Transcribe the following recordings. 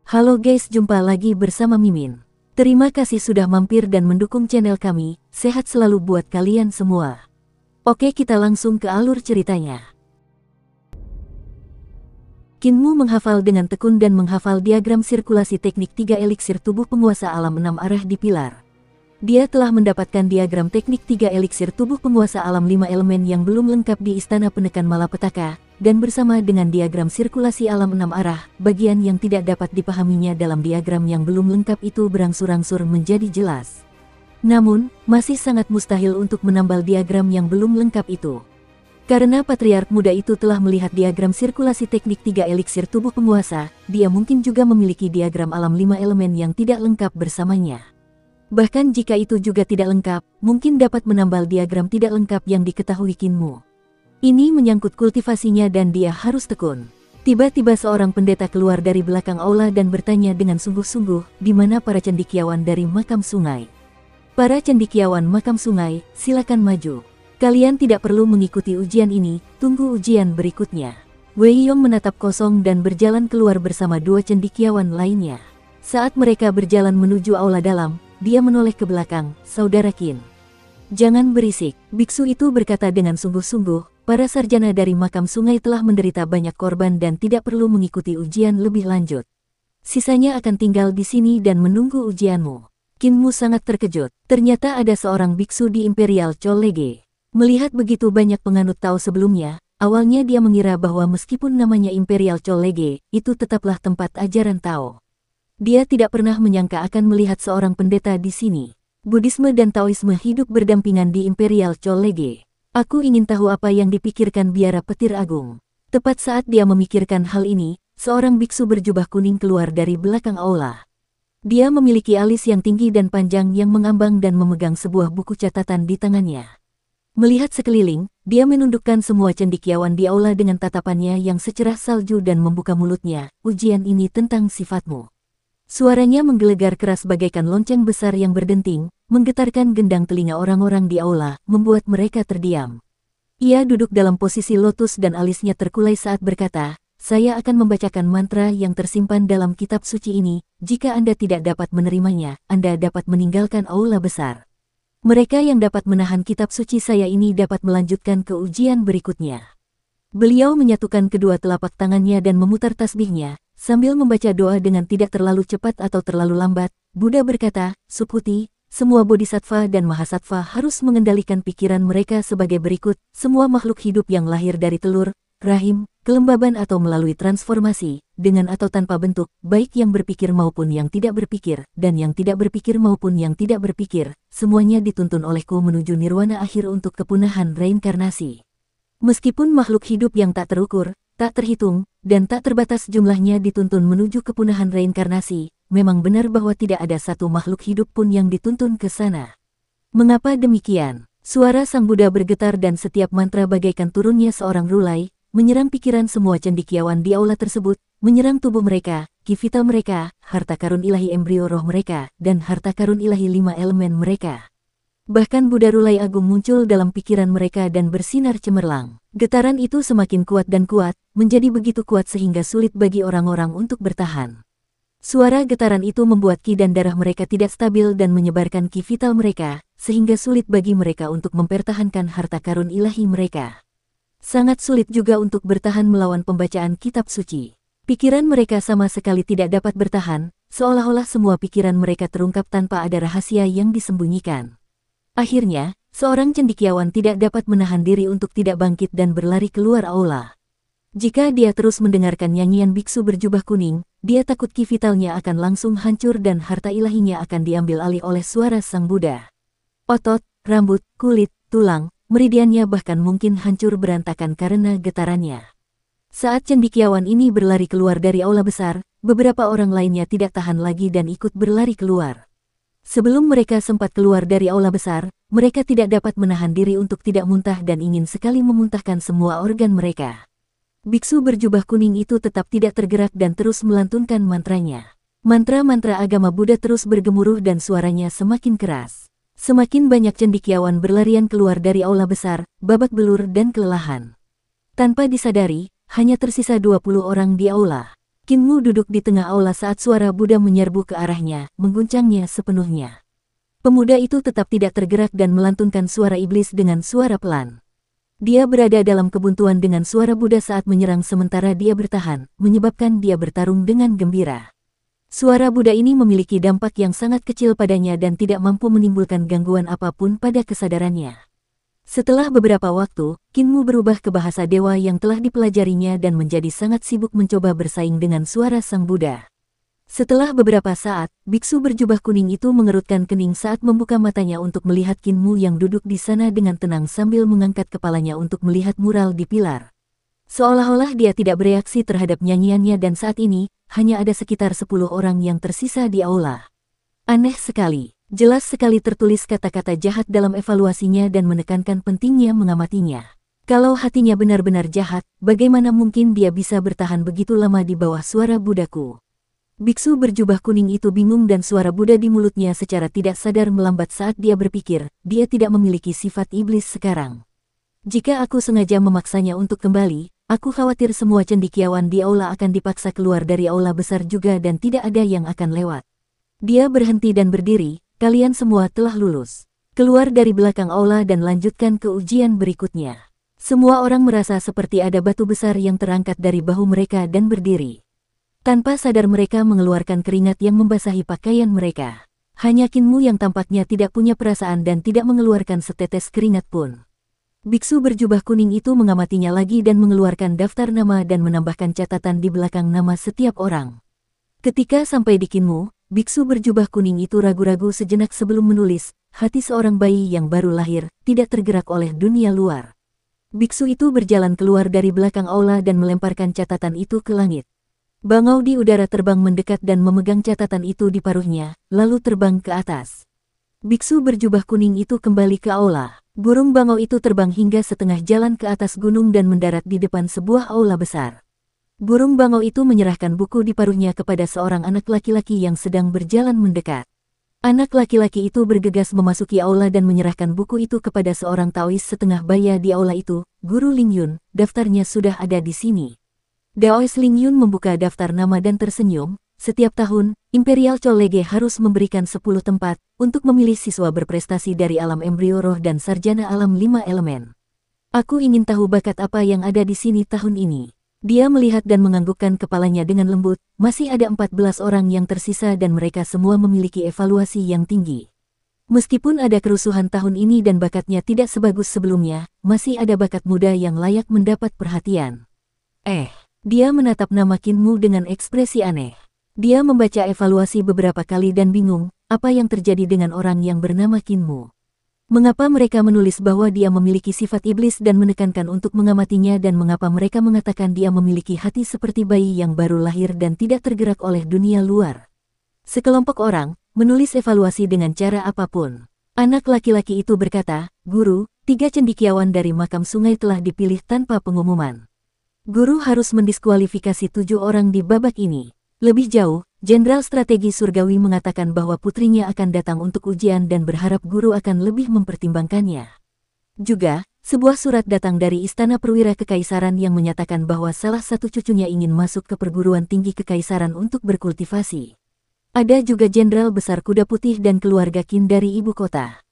Halo guys, jumpa lagi bersama Mimin. Terima kasih sudah mampir dan mendukung channel kami, sehat selalu buat kalian semua. Oke, kita langsung ke alur ceritanya. Kinmu menghafal dengan tekun dan menghafal diagram sirkulasi teknik 3 eliksir tubuh penguasa alam 6 arah di pilar. Dia telah mendapatkan diagram teknik 3 eliksir tubuh penguasa alam 5 elemen yang belum lengkap di Istana Penekan Malapetaka, dan bersama dengan diagram sirkulasi alam 6 arah, bagian yang tidak dapat dipahaminya dalam diagram yang belum lengkap itu berangsur-angsur menjadi jelas. Namun, masih sangat mustahil untuk menambal diagram yang belum lengkap itu. Karena Patriark muda itu telah melihat diagram sirkulasi teknik 3 eliksir tubuh penguasa, dia mungkin juga memiliki diagram alam 5 elemen yang tidak lengkap bersamanya. Bahkan jika itu juga tidak lengkap, mungkin dapat menambal diagram tidak lengkap yang diketahui Kinmu. Ini menyangkut kultivasinya dan dia harus tekun. Tiba-tiba seorang pendeta keluar dari belakang aula dan bertanya dengan sungguh-sungguh, di mana para cendekiawan dari makam sungai? Para cendekiawan makam sungai, silakan maju. Kalian tidak perlu mengikuti ujian ini, tunggu ujian berikutnya. Wei Yong menatap kosong dan berjalan keluar bersama dua cendekiawan lainnya. Saat mereka berjalan menuju aula dalam, dia menoleh ke belakang, Saudara Qin. Jangan berisik, biksu itu berkata dengan sungguh-sungguh. Para sarjana dari makam sungai telah menderita banyak korban dan tidak perlu mengikuti ujian lebih lanjut. Sisanya akan tinggal di sini dan menunggu ujianmu. Kinmu sangat terkejut. Ternyata ada seorang biksu di Imperial Chollege. Melihat begitu banyak penganut Tao sebelumnya, awalnya dia mengira bahwa meskipun namanya Imperial Chollege, itu tetaplah tempat ajaran Tao. Dia tidak pernah menyangka akan melihat seorang pendeta di sini. Buddhisme dan Taoisme hidup berdampingan di Imperial Chollege. Aku ingin tahu apa yang dipikirkan biara petir agung. Tepat saat dia memikirkan hal ini, seorang biksu berjubah kuning keluar dari belakang aula. Dia memiliki alis yang tinggi dan panjang yang mengambang dan memegang sebuah buku catatan di tangannya. Melihat sekeliling, dia menundukkan semua cendekiawan di aula dengan tatapannya yang secerah salju dan membuka mulutnya, ujian ini tentang sifatmu. Suaranya menggelegar keras bagaikan lonceng besar yang berdenting, menggetarkan gendang telinga orang-orang di aula, membuat mereka terdiam. Ia duduk dalam posisi lotus dan alisnya terkulai saat berkata, saya akan membacakan mantra yang tersimpan dalam kitab suci ini, jika Anda tidak dapat menerimanya, Anda dapat meninggalkan aula besar. Mereka yang dapat menahan kitab suci saya ini dapat melanjutkan ke ujian berikutnya. Beliau menyatukan kedua telapak tangannya dan memutar tasbihnya. Sambil membaca doa dengan tidak terlalu cepat atau terlalu lambat, Buddha berkata, Subhuti, semua bodhisattva dan mahasattva harus mengendalikan pikiran mereka sebagai berikut, semua makhluk hidup yang lahir dari telur, rahim, kelembaban atau melalui transformasi, dengan atau tanpa bentuk, baik yang berpikir maupun yang tidak berpikir, dan yang tidak berpikir maupun yang tidak berpikir, semuanya dituntun olehku menuju nirwana akhir untuk kepunahan reinkarnasi. Meskipun makhluk hidup yang tak terukur, tak terhitung, dan tak terbatas jumlahnya dituntun menuju kepunahan reinkarnasi, memang benar bahwa tidak ada satu makhluk hidup pun yang dituntun ke sana. Mengapa demikian? Suara Sang Buddha bergetar dan setiap mantra bagaikan turunnya seorang rulai, menyerang pikiran semua cendekiawan di aula tersebut, menyerang tubuh mereka, ki vital mereka, harta karun ilahi embrio roh mereka, dan harta karun ilahi 5 elemen mereka. Bahkan Buddha Rulai Agung muncul dalam pikiran mereka dan bersinar cemerlang. Getaran itu semakin kuat dan kuat, menjadi begitu kuat sehingga sulit bagi orang-orang untuk bertahan. Suara getaran itu membuat ki dan darah mereka tidak stabil dan menyebarkan ki vital mereka, sehingga sulit bagi mereka untuk mempertahankan harta karun ilahi mereka. Sangat sulit juga untuk bertahan melawan pembacaan kitab suci. Pikiran mereka sama sekali tidak dapat bertahan, seolah-olah semua pikiran mereka terungkap tanpa ada rahasia yang disembunyikan. Akhirnya, seorang cendekiawan tidak dapat menahan diri untuk tidak bangkit dan berlari keluar aula. Jika dia terus mendengarkan nyanyian biksu berjubah kuning, dia takut ki vitalnya akan langsung hancur dan harta ilahinya akan diambil alih oleh suara Sang Buddha. Otot, rambut, kulit, tulang, meridiannya bahkan mungkin hancur berantakan karena getarannya. Saat cendekiawan ini berlari keluar dari aula besar, beberapa orang lainnya tidak tahan lagi dan ikut berlari keluar. Sebelum mereka sempat keluar dari aula besar, mereka tidak dapat menahan diri untuk tidak muntah dan ingin sekali memuntahkan semua organ mereka. Biksu berjubah kuning itu tetap tidak tergerak dan terus melantunkan mantranya. Mantra-mantra agama Buddha terus bergemuruh dan suaranya semakin keras. Semakin banyak cendekiawan berlarian keluar dari aula besar, babak belur dan kelelahan. Tanpa disadari, hanya tersisa 20 orang di aula. Kinmu duduk di tengah aula saat suara Buddha menyerbu ke arahnya, mengguncangnya sepenuhnya. Pemuda itu tetap tidak tergerak dan melantunkan suara iblis dengan suara pelan. Dia berada dalam kebuntuan dengan suara Buddha saat menyerang sementara dia bertahan, menyebabkan dia bertarung dengan gembira. Suara Buddha ini memiliki dampak yang sangat kecil padanya dan tidak mampu menimbulkan gangguan apapun pada kesadarannya. Setelah beberapa waktu, Kinmu berubah ke bahasa dewa yang telah dipelajarinya dan menjadi sangat sibuk mencoba bersaing dengan suara Sang Buddha. Setelah beberapa saat, biksu berjubah kuning itu mengerutkan kening saat membuka matanya untuk melihat Kinmu yang duduk di sana dengan tenang sambil mengangkat kepalanya untuk melihat mural di pilar. Seolah-olah dia tidak bereaksi terhadap nyanyiannya dan saat ini, hanya ada sekitar 10 orang yang tersisa di aula. Aneh sekali, jelas sekali tertulis kata-kata jahat dalam evaluasinya dan menekankan pentingnya mengamatinya. Kalau hatinya benar-benar jahat, bagaimana mungkin dia bisa bertahan begitu lama di bawah suara Buddhaku? Biksu berjubah kuning itu bingung dan suara Buddha di mulutnya secara tidak sadar melambat saat dia berpikir, dia tidak memiliki sifat iblis sekarang. Jika aku sengaja memaksanya untuk kembali, aku khawatir semua cendekiawan di aula akan dipaksa keluar dari aula besar juga dan tidak ada yang akan lewat. Dia berhenti dan berdiri, kalian semua telah lulus. Keluar dari belakang aula dan lanjutkan ke ujian berikutnya. Semua orang merasa seperti ada batu besar yang terangkat dari bahu mereka dan berdiri. Tanpa sadar mereka mengeluarkan keringat yang membasahi pakaian mereka. Hanya Kinmu yang tampaknya tidak punya perasaan dan tidak mengeluarkan setetes keringat pun. Biksu berjubah kuning itu mengamatinya lagi dan mengeluarkan daftar nama dan menambahkan catatan di belakang nama setiap orang. Ketika sampai di Kinmu, biksu berjubah kuning itu ragu-ragu sejenak sebelum menulis, hati seorang bayi yang baru lahir, tidak tergerak oleh dunia luar. Biksu itu berjalan keluar dari belakang aula dan melemparkan catatan itu ke langit. Bangau di udara terbang mendekat dan memegang catatan itu di paruhnya, lalu terbang ke atas. Biksu berjubah kuning itu kembali ke aula. Burung bangau itu terbang hingga setengah jalan ke atas gunung dan mendarat di depan sebuah aula besar. Burung bangau itu menyerahkan buku di paruhnya kepada seorang anak laki-laki yang sedang berjalan mendekat. Anak laki-laki itu bergegas memasuki aula dan menyerahkan buku itu kepada seorang Taois setengah baya di aula itu. Guru Lingyun, daftarnya sudah ada di sini. Daois Lingyun membuka daftar nama dan tersenyum. Setiap tahun, Imperial College harus memberikan 10 tempat untuk memilih siswa berprestasi dari alam embrio roh dan sarjana alam 5 elemen. Aku ingin tahu bakat apa yang ada di sini tahun ini. Dia melihat dan menganggukkan kepalanya dengan lembut. Masih ada 14 orang yang tersisa dan mereka semua memiliki evaluasi yang tinggi. Meskipun ada kerusuhan tahun ini dan bakatnya tidak sebagus sebelumnya, masih ada bakat muda yang layak mendapat perhatian. Dia menatap nama Kinmu dengan ekspresi aneh. Dia membaca evaluasi beberapa kali dan bingung, apa yang terjadi dengan orang yang bernama Kinmu. Mengapa mereka menulis bahwa dia memiliki sifat iblis dan menekankan untuk mengamatinya dan mengapa mereka mengatakan dia memiliki hati seperti bayi yang baru lahir dan tidak tergerak oleh dunia luar. Sekelompok orang menulis evaluasi dengan cara apapun. Anak laki-laki itu berkata, Guru, 3 cendekiawan dari makam sungai telah dipilih tanpa pengumuman. Guru harus mendiskualifikasi 7 orang di babak ini. Lebih jauh, Jenderal Strategi Surgawi mengatakan bahwa putrinya akan datang untuk ujian dan berharap guru akan lebih mempertimbangkannya. Juga, sebuah surat datang dari Istana Perwira Kekaisaran yang menyatakan bahwa salah satu cucunya ingin masuk ke perguruan tinggi kekaisaran untuk berkultivasi. Ada juga Jenderal Besar Kuda Putih dan keluarga Qin dari ibu kota.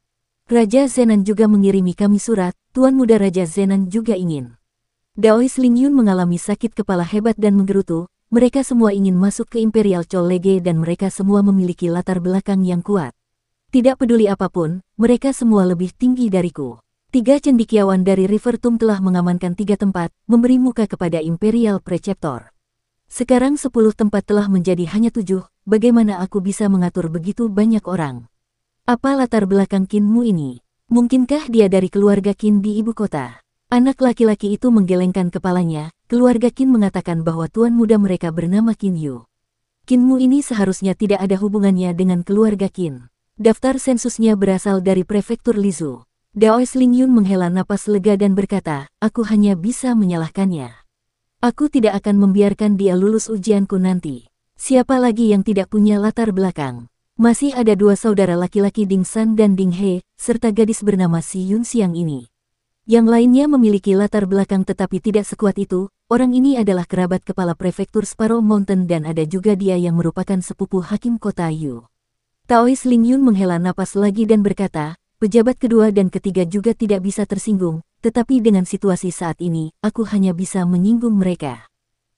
Raja Zenan juga mengirimi kami surat, Tuan Muda Raja Zenan juga ingin. Daois Lingyun mengalami sakit kepala hebat dan menggerutu. Mereka semua ingin masuk ke Imperial College dan mereka semua memiliki latar belakang yang kuat. Tidak peduli apapun, mereka semua lebih tinggi dariku. 3 cendekiawan dari Rivertum telah mengamankan 3 tempat, memberi muka kepada Imperial Preceptor. Sekarang 10 tempat telah menjadi hanya 7, bagaimana aku bisa mengatur begitu banyak orang? Apa latar belakang Kinmu ini? Mungkinkah dia dari keluarga Qin di ibu kota? Anak laki-laki itu menggelengkan kepalanya. Keluarga Qin mengatakan bahwa tuan muda mereka bernama Qin Yu. Kinmu ini seharusnya tidak ada hubungannya dengan keluarga Qin. Daftar sensusnya berasal dari prefektur Lizu. Daois Lingyun menghela napas lega dan berkata, aku hanya bisa menyalahkannya. Aku tidak akan membiarkan dia lulus ujianku nanti. Siapa lagi yang tidak punya latar belakang? Masih ada 2 saudara laki-laki Ding San dan Ding He, serta gadis bernama Si Yun Xiang ini. Yang lainnya memiliki latar belakang tetapi tidak sekuat itu. Orang ini adalah kerabat kepala prefektur Sparrow Mountain dan ada juga dia yang merupakan sepupu hakim kota Yu. Taois Lingyun menghela napas lagi dan berkata, pejabat kedua dan ketiga juga tidak bisa tersinggung, tetapi dengan situasi saat ini, aku hanya bisa menyinggung mereka.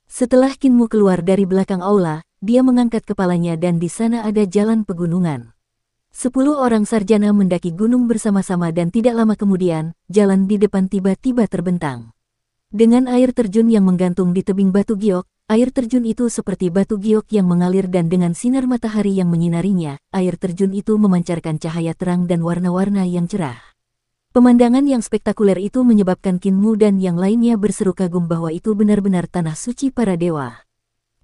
Setelah Kinmu keluar dari belakang aula, dia mengangkat kepalanya dan di sana ada jalan pegunungan. 10 orang sarjana mendaki gunung bersama-sama dan tidak lama kemudian, jalan di depan tiba-tiba terbentang. Dengan air terjun yang menggantung di tebing batu giok, air terjun itu seperti batu giok yang mengalir dan dengan sinar matahari yang menyinarinya, air terjun itu memancarkan cahaya terang dan warna-warna yang cerah. Pemandangan yang spektakuler itu menyebabkan Kinmu dan yang lainnya berseru kagum bahwa itu benar-benar tanah suci para dewa.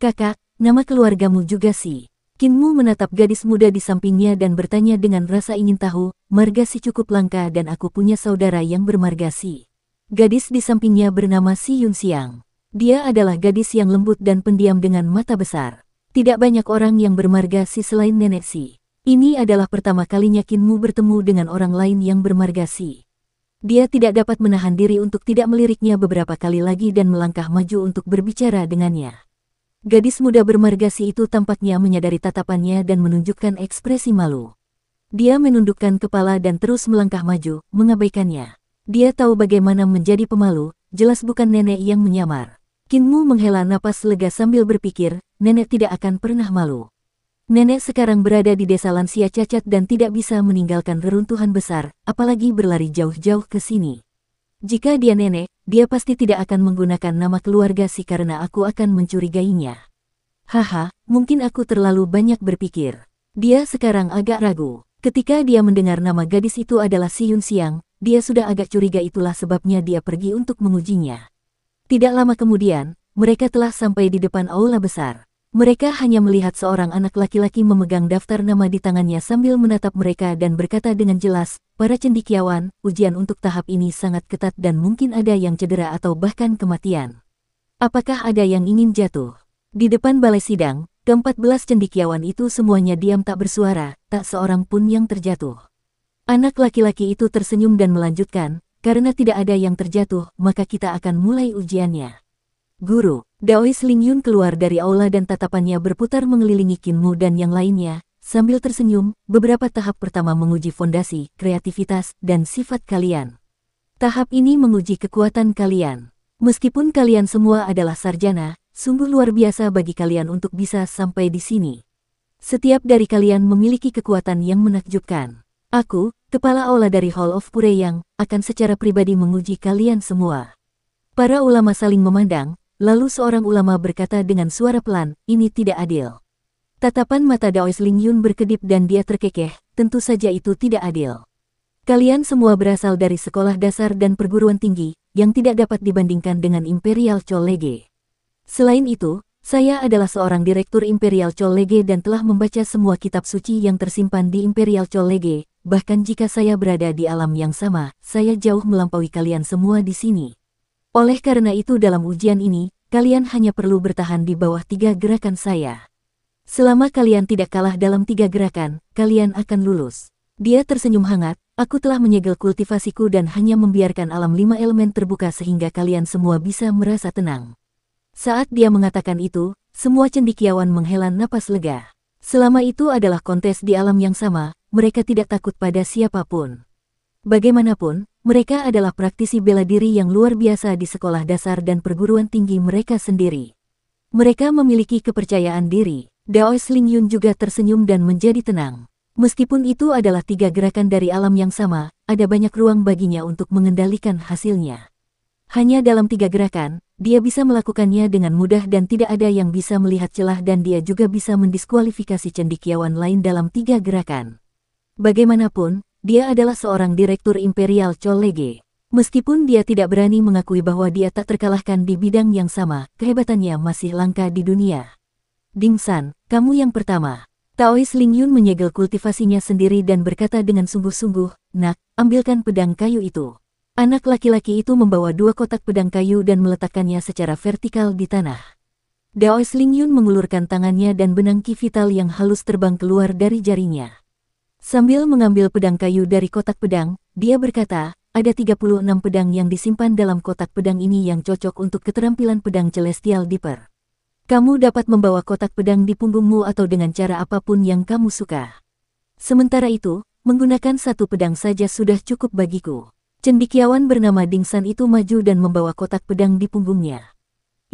Kakak, nama keluargamu juga sih. Kinmu menatap gadis muda di sampingnya dan bertanya dengan rasa ingin tahu, margasi cukup langka dan aku punya saudara yang bermargasi. Gadis di sampingnya bernama Si Yun Xiang. Dia adalah gadis yang lembut dan pendiam dengan mata besar. Tidak banyak orang yang bermargasi selain nenek Si. Ini adalah pertama kalinya Kinmu bertemu dengan orang lain yang bermargasi. Dia tidak dapat menahan diri untuk tidak meliriknya beberapa kali lagi dan melangkah maju untuk berbicara dengannya. Gadis muda bermargasi itu tampaknya menyadari tatapannya dan menunjukkan ekspresi malu. Dia menundukkan kepala dan terus melangkah maju, mengabaikannya. Dia tahu bagaimana menjadi pemalu, jelas bukan nenek yang menyamar. Kinmu menghela napas lega sambil berpikir, nenek tidak akan pernah malu. Nenek sekarang berada di desa lansia cacat dan tidak bisa meninggalkan reruntuhan besar, apalagi berlari jauh-jauh ke sini. Jika dia nenek, dia pasti tidak akan menggunakan nama keluarga Si karena aku akan mencurigainya. Haha, mungkin aku terlalu banyak berpikir. Dia sekarang agak ragu. Ketika dia mendengar nama gadis itu adalah Si Yun Xiang, dia sudah agak curiga itulah sebabnya dia pergi untuk mengujinya. Tidak lama kemudian, mereka telah sampai di depan aula besar. Mereka hanya melihat seorang anak laki-laki memegang daftar nama di tangannya sambil menatap mereka dan berkata dengan jelas, para cendekiawan, ujian untuk tahap ini sangat ketat dan mungkin ada yang cedera atau bahkan kematian. Apakah ada yang ingin jatuh? Di depan balai sidang, ke-14 cendekiawan itu semuanya diam tak bersuara, tak seorang pun yang terjatuh. Anak laki-laki itu tersenyum dan melanjutkan, karena tidak ada yang terjatuh, maka kita akan mulai ujiannya. Guru, Daois Lingyun keluar dari aula dan tatapannya berputar mengelilingi Kinmu dan yang lainnya, sambil tersenyum, beberapa tahap pertama menguji fondasi, kreativitas, dan sifat kalian. Tahap ini menguji kekuatan kalian. Meskipun kalian semua adalah sarjana, sungguh luar biasa bagi kalian untuk bisa sampai di sini. Setiap dari kalian memiliki kekuatan yang menakjubkan. Aku, kepala aula dari Hall of Pureyang, akan secara pribadi menguji kalian semua. Para ulama saling memandang. Lalu seorang ulama berkata dengan suara pelan, ini tidak adil. Tatapan mata Daois Lingyun berkedip dan dia terkekeh, tentu saja itu tidak adil. Kalian semua berasal dari sekolah dasar dan perguruan tinggi, yang tidak dapat dibandingkan dengan Imperial College. Selain itu, saya adalah seorang direktur Imperial College dan telah membaca semua kitab suci yang tersimpan di Imperial College, bahkan jika saya berada di alam yang sama, saya jauh melampaui kalian semua di sini. Oleh karena itu dalam ujian ini, kalian hanya perlu bertahan di bawah 3 gerakan saya. Selama kalian tidak kalah dalam 3 gerakan, kalian akan lulus. Dia tersenyum hangat, aku telah menyegel kultivasiku dan hanya membiarkan alam 5 elemen terbuka sehingga kalian semua bisa merasa tenang. Saat dia mengatakan itu, semua cendekiawan menghela napas lega. Selama itu adalah kontes di alam yang sama, mereka tidak takut pada siapapun. Bagaimanapun, mereka adalah praktisi bela diri yang luar biasa di sekolah dasar dan perguruan tinggi mereka sendiri. Mereka memiliki kepercayaan diri. Daois Lingyun juga tersenyum dan menjadi tenang. Meskipun itu adalah 3 gerakan dari alam yang sama, ada banyak ruang baginya untuk mengendalikan hasilnya. Hanya dalam 3 gerakan, dia bisa melakukannya dengan mudah dan tidak ada yang bisa melihat celah dan dia juga bisa mendiskualifikasi cendekiawan lain dalam 3 gerakan. Bagaimanapun, dia adalah seorang direktur Imperial College. Meskipun dia tidak berani mengakui bahwa dia tak terkalahkan di bidang yang sama, kehebatannya masih langka di dunia. Ding San, kamu yang pertama. Taois Lingyun menyegel kultivasinya sendiri dan berkata dengan sungguh-sungguh, nak, ambilkan pedang kayu itu. Anak laki-laki itu membawa 2 kotak pedang kayu dan meletakkannya secara vertikal di tanah. Daois Lingyun mengulurkan tangannya dan benang ki vital yang halus terbang keluar dari jarinya. Sambil mengambil pedang kayu dari kotak pedang, dia berkata, ada 36 pedang yang disimpan dalam kotak pedang ini yang cocok untuk keterampilan pedang Celestial Dipper. Kamu dapat membawa kotak pedang di punggungmu atau dengan cara apapun yang kamu suka. Sementara itu, menggunakan satu pedang saja sudah cukup bagiku. Cendekiawan bernama Ding San itu maju dan membawa kotak pedang di punggungnya.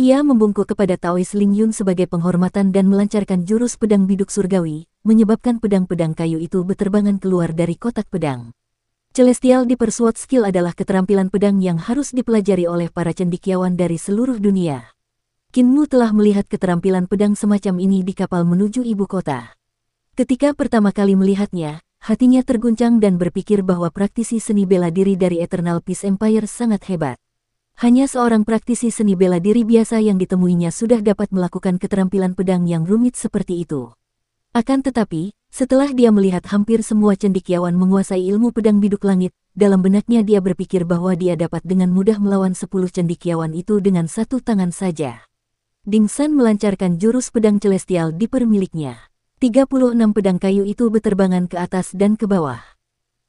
Ia membungkuk kepada Taois Ling Yun sebagai penghormatan dan melancarkan jurus pedang biduk surgawi, menyebabkan pedang-pedang kayu itu berterbangan keluar dari kotak pedang. Celestial Dipper Sword Skill adalah keterampilan pedang yang harus dipelajari oleh para cendekiawan dari seluruh dunia. Qin Mu telah melihat keterampilan pedang semacam ini di kapal menuju ibu kota. Ketika pertama kali melihatnya, hatinya terguncang dan berpikir bahwa praktisi seni bela diri dari Eternal Peace Empire sangat hebat. Hanya seorang praktisi seni bela diri biasa yang ditemuinya sudah dapat melakukan keterampilan pedang yang rumit seperti itu. Akan tetapi, setelah dia melihat hampir semua cendekiawan menguasai ilmu pedang biduk langit, dalam benaknya dia berpikir bahwa dia dapat dengan mudah melawan 10 cendekiawan itu dengan satu tangan saja. Ding San melancarkan jurus pedang Celestial Dipper miliknya. 36 pedang kayu itu berterbangan ke atas dan ke bawah.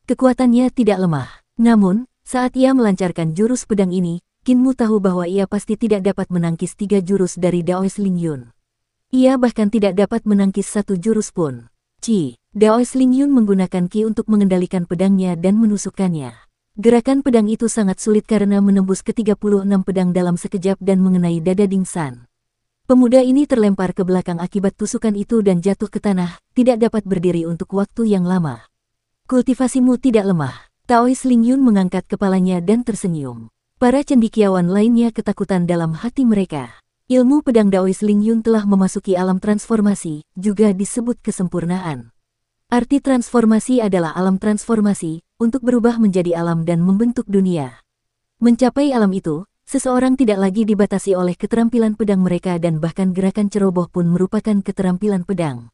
Kekuatannya tidak lemah. Namun, saat ia melancarkan jurus pedang ini, Qin Mu tahu bahwa ia pasti tidak dapat menangkis 3 jurus dari Daois Ling Yun. Ia bahkan tidak dapat menangkis 1 jurus pun. Daois Ling Yun menggunakan Qi untuk mengendalikan pedangnya dan menusukkannya. Gerakan pedang itu sangat sulit karena menembus ke-36 pedang dalam sekejap dan mengenai dada Ding San. Pemuda ini terlempar ke belakang akibat tusukan itu dan jatuh ke tanah, tidak dapat berdiri untuk waktu yang lama. Kultivasimu tidak lemah. Taois Ling Yun mengangkat kepalanya dan tersenyum. Para cendekiawan lainnya ketakutan dalam hati mereka. Ilmu pedang Daois Ling Yun telah memasuki alam transformasi, juga disebut kesempurnaan. Arti transformasi adalah alam transformasi, untuk berubah menjadi alam dan membentuk dunia. Mencapai alam itu, seseorang tidak lagi dibatasi oleh keterampilan pedang mereka dan bahkan gerakan ceroboh pun merupakan keterampilan pedang.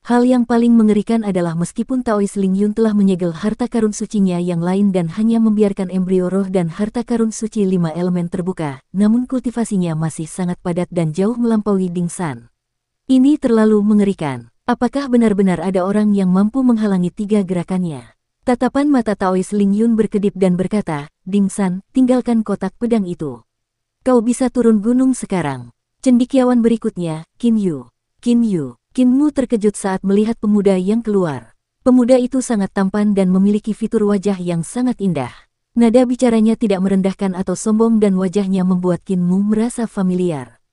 Hal yang paling mengerikan adalah meskipun Taois Ling Yun telah menyegel harta karun sucinya yang lain dan hanya membiarkan embrio roh dan harta karun suci 5 elemen terbuka, namun kultivasinya masih sangat padat dan jauh melampaui Ding San. Ini terlalu mengerikan. Apakah benar-benar ada orang yang mampu menghalangi 3 gerakannya? Tatapan mata Taois Ling Yun berkedip dan berkata, Ding San, tinggalkan kotak pedang itu. Kau bisa turun gunung sekarang. Cendekiawan berikutnya, Qin Yu. Qin Mu terkejut saat melihat pemuda yang keluar. Pemuda itu sangat tampan dan memiliki fitur wajah yang sangat indah. Nada bicaranya tidak merendahkan atau sombong dan wajahnya membuat Qin Mu merasa familiar.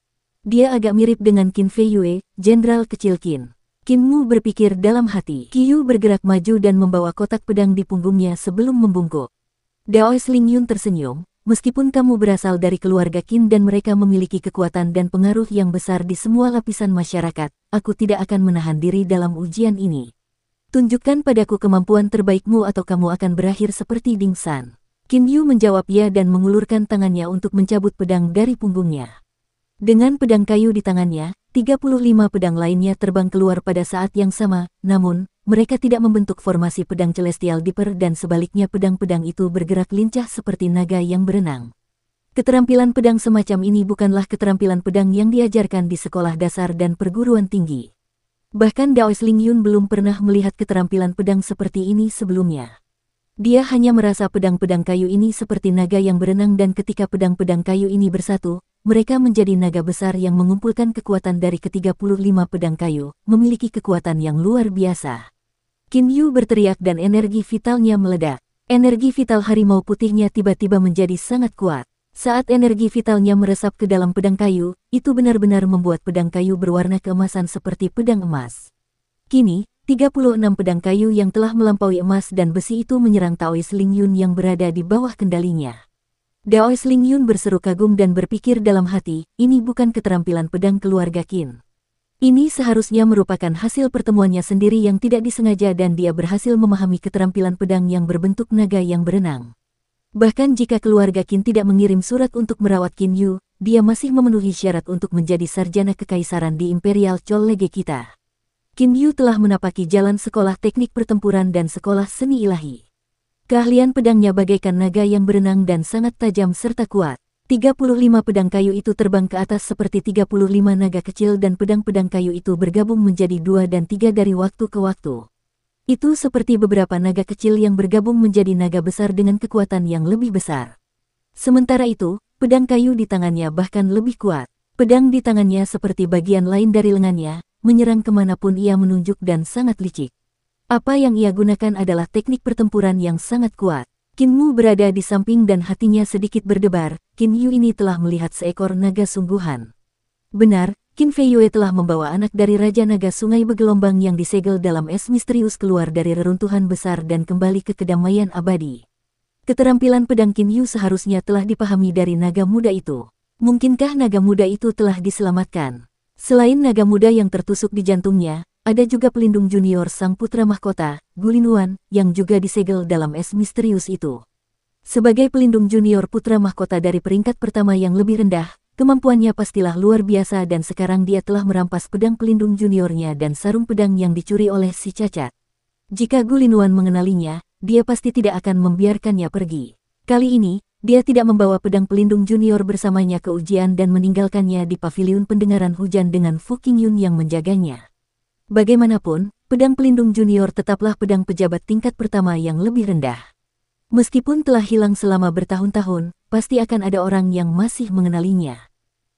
Dia agak mirip dengan Qin Fei Yue, jenderal kecil Qin. Qin Mu berpikir dalam hati. Qiyu bergerak maju dan membawa kotak pedang di punggungnya sebelum membungkuk. Daois Ling Yun tersenyum. Meskipun kamu berasal dari keluarga Qin dan mereka memiliki kekuatan dan pengaruh yang besar di semua lapisan masyarakat, aku tidak akan menahan diri dalam ujian ini. Tunjukkan padaku kemampuan terbaikmu atau kamu akan berakhir seperti Ding San. Qin Yu menjawab ya dan mengulurkan tangannya untuk mencabut pedang dari punggungnya. Dengan pedang kayu di tangannya, 35 pedang lainnya terbang keluar pada saat yang sama, namun, mereka tidak membentuk formasi pedang Celestial Dipper dan sebaliknya pedang-pedang itu bergerak lincah seperti naga yang berenang. Keterampilan pedang semacam ini bukanlah keterampilan pedang yang diajarkan di sekolah dasar dan perguruan tinggi. Bahkan Daois Ling Yun belum pernah melihat keterampilan pedang seperti ini sebelumnya. Dia hanya merasa pedang-pedang kayu ini seperti naga yang berenang dan ketika pedang-pedang kayu ini bersatu, mereka menjadi naga besar yang mengumpulkan kekuatan dari ke-35 pedang kayu, memiliki kekuatan yang luar biasa. Qin Yu berteriak dan energi vitalnya meledak. Energi vital harimau putihnya tiba-tiba menjadi sangat kuat. Saat energi vitalnya meresap ke dalam pedang kayu, itu benar-benar membuat pedang kayu berwarna keemasan seperti pedang emas. Kini, 36 pedang kayu yang telah melampaui emas dan besi itu menyerang Taois Ling Yun yang berada di bawah kendalinya. Daois Ling Yun berseru kagum dan berpikir dalam hati, ini bukan keterampilan pedang keluarga Qin. Ini seharusnya merupakan hasil pertemuannya sendiri yang tidak disengaja dan dia berhasil memahami keterampilan pedang yang berbentuk naga yang berenang. Bahkan jika keluarga Qin tidak mengirim surat untuk merawat Qin Yu, dia masih memenuhi syarat untuk menjadi sarjana kekaisaran di Imperial Chol Lege kita. Qin Yu telah menapaki jalan sekolah teknik pertempuran dan sekolah seni ilahi. Keahlian pedangnya bagaikan naga yang berenang dan sangat tajam serta kuat. 35 pedang kayu itu terbang ke atas seperti 35 naga kecil dan pedang-pedang kayu itu bergabung menjadi 2 dan 3 dari waktu ke waktu. Itu seperti beberapa naga kecil yang bergabung menjadi naga besar dengan kekuatan yang lebih besar. Sementara itu, pedang kayu di tangannya bahkan lebih kuat. Pedang di tangannya seperti bagian lain dari lengannya, menyerang kemanapun ia menunjuk dan sangat licik. Apa yang ia gunakan adalah teknik pertempuran yang sangat kuat. Qin Mu berada di samping dan hatinya sedikit berdebar. Qin Yu ini telah melihat seekor naga sungguhan. Benar, Qin Fei Yue telah membawa anak dari Raja Naga Sungai Bergelombang yang disegel dalam es misterius keluar dari reruntuhan besar dan kembali ke kedamaian abadi. Keterampilan pedang Qin Yu seharusnya telah dipahami dari naga muda itu. Mungkinkah naga muda itu telah diselamatkan? Selain naga muda yang tertusuk di jantungnya, ada juga pelindung junior sang putra mahkota, Gulin Wan, yang juga disegel dalam es misterius itu. Sebagai pelindung junior putra mahkota dari peringkat pertama yang lebih rendah, kemampuannya pastilah luar biasa dan sekarang dia telah merampas pedang pelindung juniornya dan sarung pedang yang dicuri oleh si cacat. Jika Gulin Wan mengenalinya, dia pasti tidak akan membiarkannya pergi. Kali ini, dia tidak membawa pedang pelindung junior bersamanya ke ujian dan meninggalkannya di paviliun pendengaran hujan dengan Fu Qingyun yang menjaganya. Bagaimanapun, pedang pelindung junior tetaplah pedang pejabat tingkat pertama yang lebih rendah. Meskipun telah hilang selama bertahun-tahun, pasti akan ada orang yang masih mengenalinya.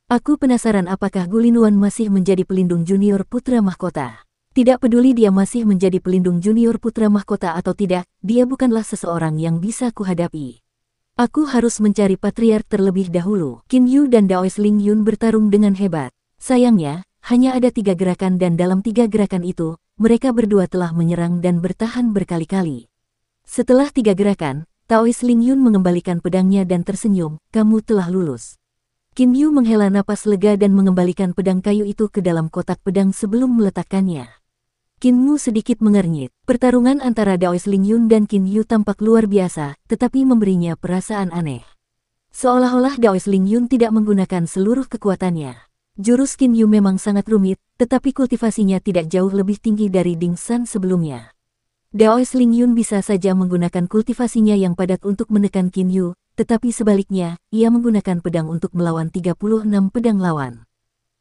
Aku penasaran apakah Gulin Wan masih menjadi pelindung junior putra mahkota. Tidak peduli dia masih menjadi pelindung junior putra mahkota atau tidak, dia bukanlah seseorang yang bisa kuhadapi. Aku harus mencari patriark terlebih dahulu. Qin Yu dan Daois Ling Yun bertarung dengan hebat. Sayangnya, hanya ada 3 gerakan dan dalam 3 gerakan itu, mereka berdua telah menyerang dan bertahan berkali-kali. Setelah 3 gerakan, Daois Ling Yun mengembalikan pedangnya dan tersenyum, kamu telah lulus. Qin Yu menghela napas lega dan mengembalikan pedang kayu itu ke dalam kotak pedang sebelum meletakkannya. Qin Mu sedikit mengernyit. Pertarungan antara Daois Ling Yun dan Qin Yu tampak luar biasa, tetapi memberinya perasaan aneh. Seolah-olah Daois Ling Yun tidak menggunakan seluruh kekuatannya. Jurus Qin Yu memang sangat rumit, tetapi kultivasinya tidak jauh lebih tinggi dari Ding San sebelumnya. Daois Ling Yun bisa saja menggunakan kultivasinya yang padat untuk menekan Qin Yu, tetapi sebaliknya, ia menggunakan pedang untuk melawan 36 pedang lawan.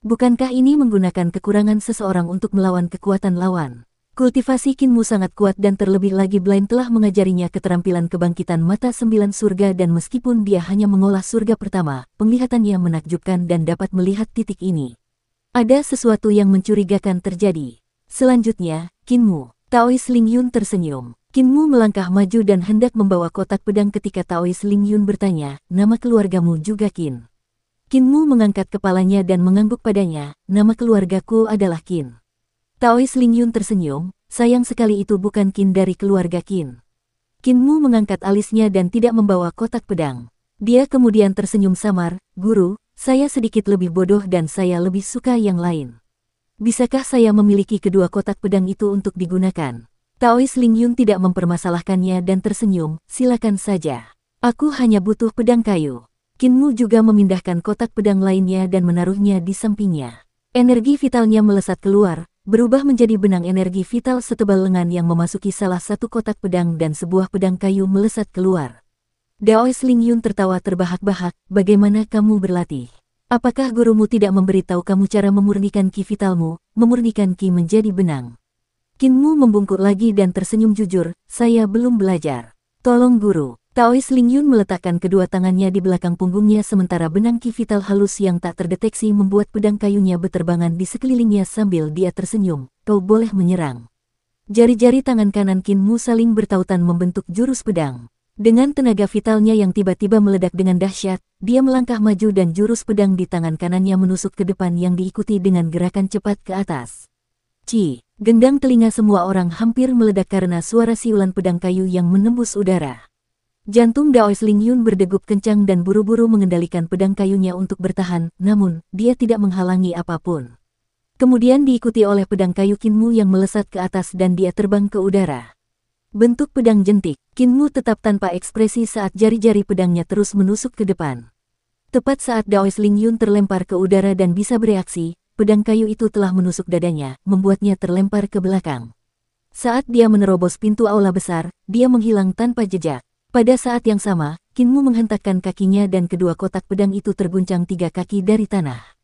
Bukankah ini menggunakan kekurangan seseorang untuk melawan kekuatan lawan? Kultivasi Qin Mu sangat kuat dan terlebih lagi Blind telah mengajarinya keterampilan kebangkitan mata 9 surga dan meskipun dia hanya mengolah surga pertama, penglihatannya menakjubkan dan dapat melihat titik ini. Ada sesuatu yang mencurigakan terjadi. Selanjutnya, Qin Mu. Daois Ling Yun tersenyum. Qin Mu melangkah maju dan hendak membawa kotak pedang ketika Daois Ling Yun bertanya, nama keluargamu juga Qin? Qin Mu mengangkat kepalanya dan mengangguk padanya, nama keluargaku adalah Qin. Daois Ling Yun tersenyum, sayang sekali itu bukan Qin dari keluarga Qin. Qin Mu mengangkat alisnya dan tidak membawa kotak pedang. Dia kemudian tersenyum samar, guru, saya sedikit lebih bodoh dan saya lebih suka yang lain. Bisakah saya memiliki kedua kotak pedang itu untuk digunakan? Daois Ling Yun tidak mempermasalahkannya dan tersenyum, silakan saja. Aku hanya butuh pedang kayu. Qin Mu juga memindahkan kotak pedang lainnya dan menaruhnya di sampingnya. Energi vitalnya melesat keluar, berubah menjadi benang energi vital setebal lengan yang memasuki salah satu kotak pedang dan sebuah pedang kayu melesat keluar. Daois Ling Yun tertawa terbahak-bahak, bagaimana kamu berlatih? Apakah gurumu tidak memberitahu kamu cara memurnikan ki vitalmu, memurnikan ki menjadi benang? Qin Mu membungkuk lagi dan tersenyum jujur, saya belum belajar. Tolong guru. Daois Ling Yun meletakkan kedua tangannya di belakang punggungnya sementara benang ki vital halus yang tak terdeteksi membuat pedang kayunya berterbangan di sekelilingnya sambil dia tersenyum, kau boleh menyerang. Jari-jari tangan kanan Qin Mu saling bertautan membentuk jurus pedang. Dengan tenaga vitalnya yang tiba-tiba meledak dengan dahsyat, dia melangkah maju dan jurus pedang di tangan kanannya menusuk ke depan yang diikuti dengan gerakan cepat ke atas. Ci, gendang telinga semua orang hampir meledak karena suara siulan pedang kayu yang menembus udara. Jantung Daois Ling Yun berdegup kencang dan buru-buru mengendalikan pedang kayunya untuk bertahan, namun, dia tidak menghalangi apapun. Kemudian diikuti oleh pedang kayu Qin Mu yang melesat ke atas dan dia terbang ke udara. Bentuk pedang jentik, Qin Mu tetap tanpa ekspresi saat jari-jari pedangnya terus menusuk ke depan. Tepat saat Daois Ling Yun terlempar ke udara dan bisa bereaksi, pedang kayu itu telah menusuk dadanya, membuatnya terlempar ke belakang. Saat dia menerobos pintu aula besar, dia menghilang tanpa jejak. Pada saat yang sama, Qin Mu menghentakkan kakinya dan kedua kotak pedang itu terguncang 3 kaki dari tanah.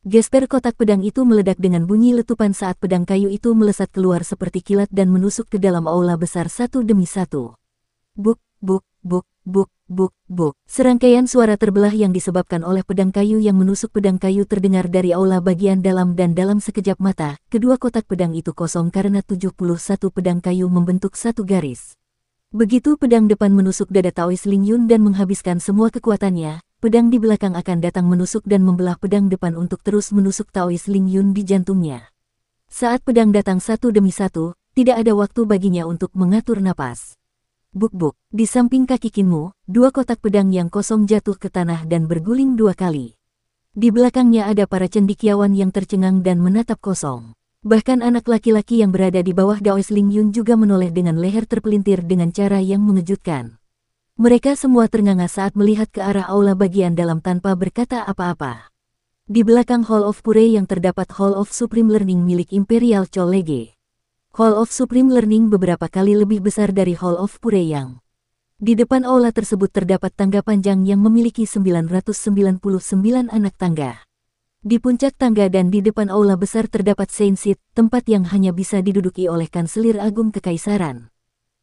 Gesper kotak pedang itu meledak dengan bunyi letupan saat pedang kayu itu melesat keluar seperti kilat dan menusuk ke dalam aula besar satu demi satu. Buk, buk, buk, buk, buk, buk. Serangkaian suara terbelah yang disebabkan oleh pedang kayu yang menusuk pedang kayu terdengar dari aula bagian dalam dan dalam sekejap mata, kedua kotak pedang itu kosong karena 71 pedang kayu membentuk satu garis. Begitu pedang depan menusuk dada Taois Ling Yun dan menghabiskan semua kekuatannya, pedang di belakang akan datang menusuk dan membelah pedang depan untuk terus menusuk Taois Ling Yun di jantungnya. Saat pedang datang satu demi satu, tidak ada waktu baginya untuk mengatur napas. Buk-buk, di samping kaki Kinmu, dua kotak pedang yang kosong jatuh ke tanah dan berguling dua kali. Di belakangnya ada para cendekiawan yang tercengang dan menatap kosong. Bahkan anak laki-laki yang berada di bawah Taois Ling Yun juga menoleh dengan leher terpelintir dengan cara yang mengejutkan. Mereka semua ternganga saat melihat ke arah aula bagian dalam tanpa berkata apa-apa. Di belakang Hall of Pure yang terdapat Hall of Supreme Learning milik Imperial Chollege. Hall of Supreme Learning beberapa kali lebih besar dari Hall of Pure yang. Di depan aula tersebut terdapat tangga panjang yang memiliki 999 anak tangga. Di puncak tangga dan di depan aula besar terdapat Saint Seat, tempat yang hanya bisa diduduki oleh Kanselir Agung Kekaisaran.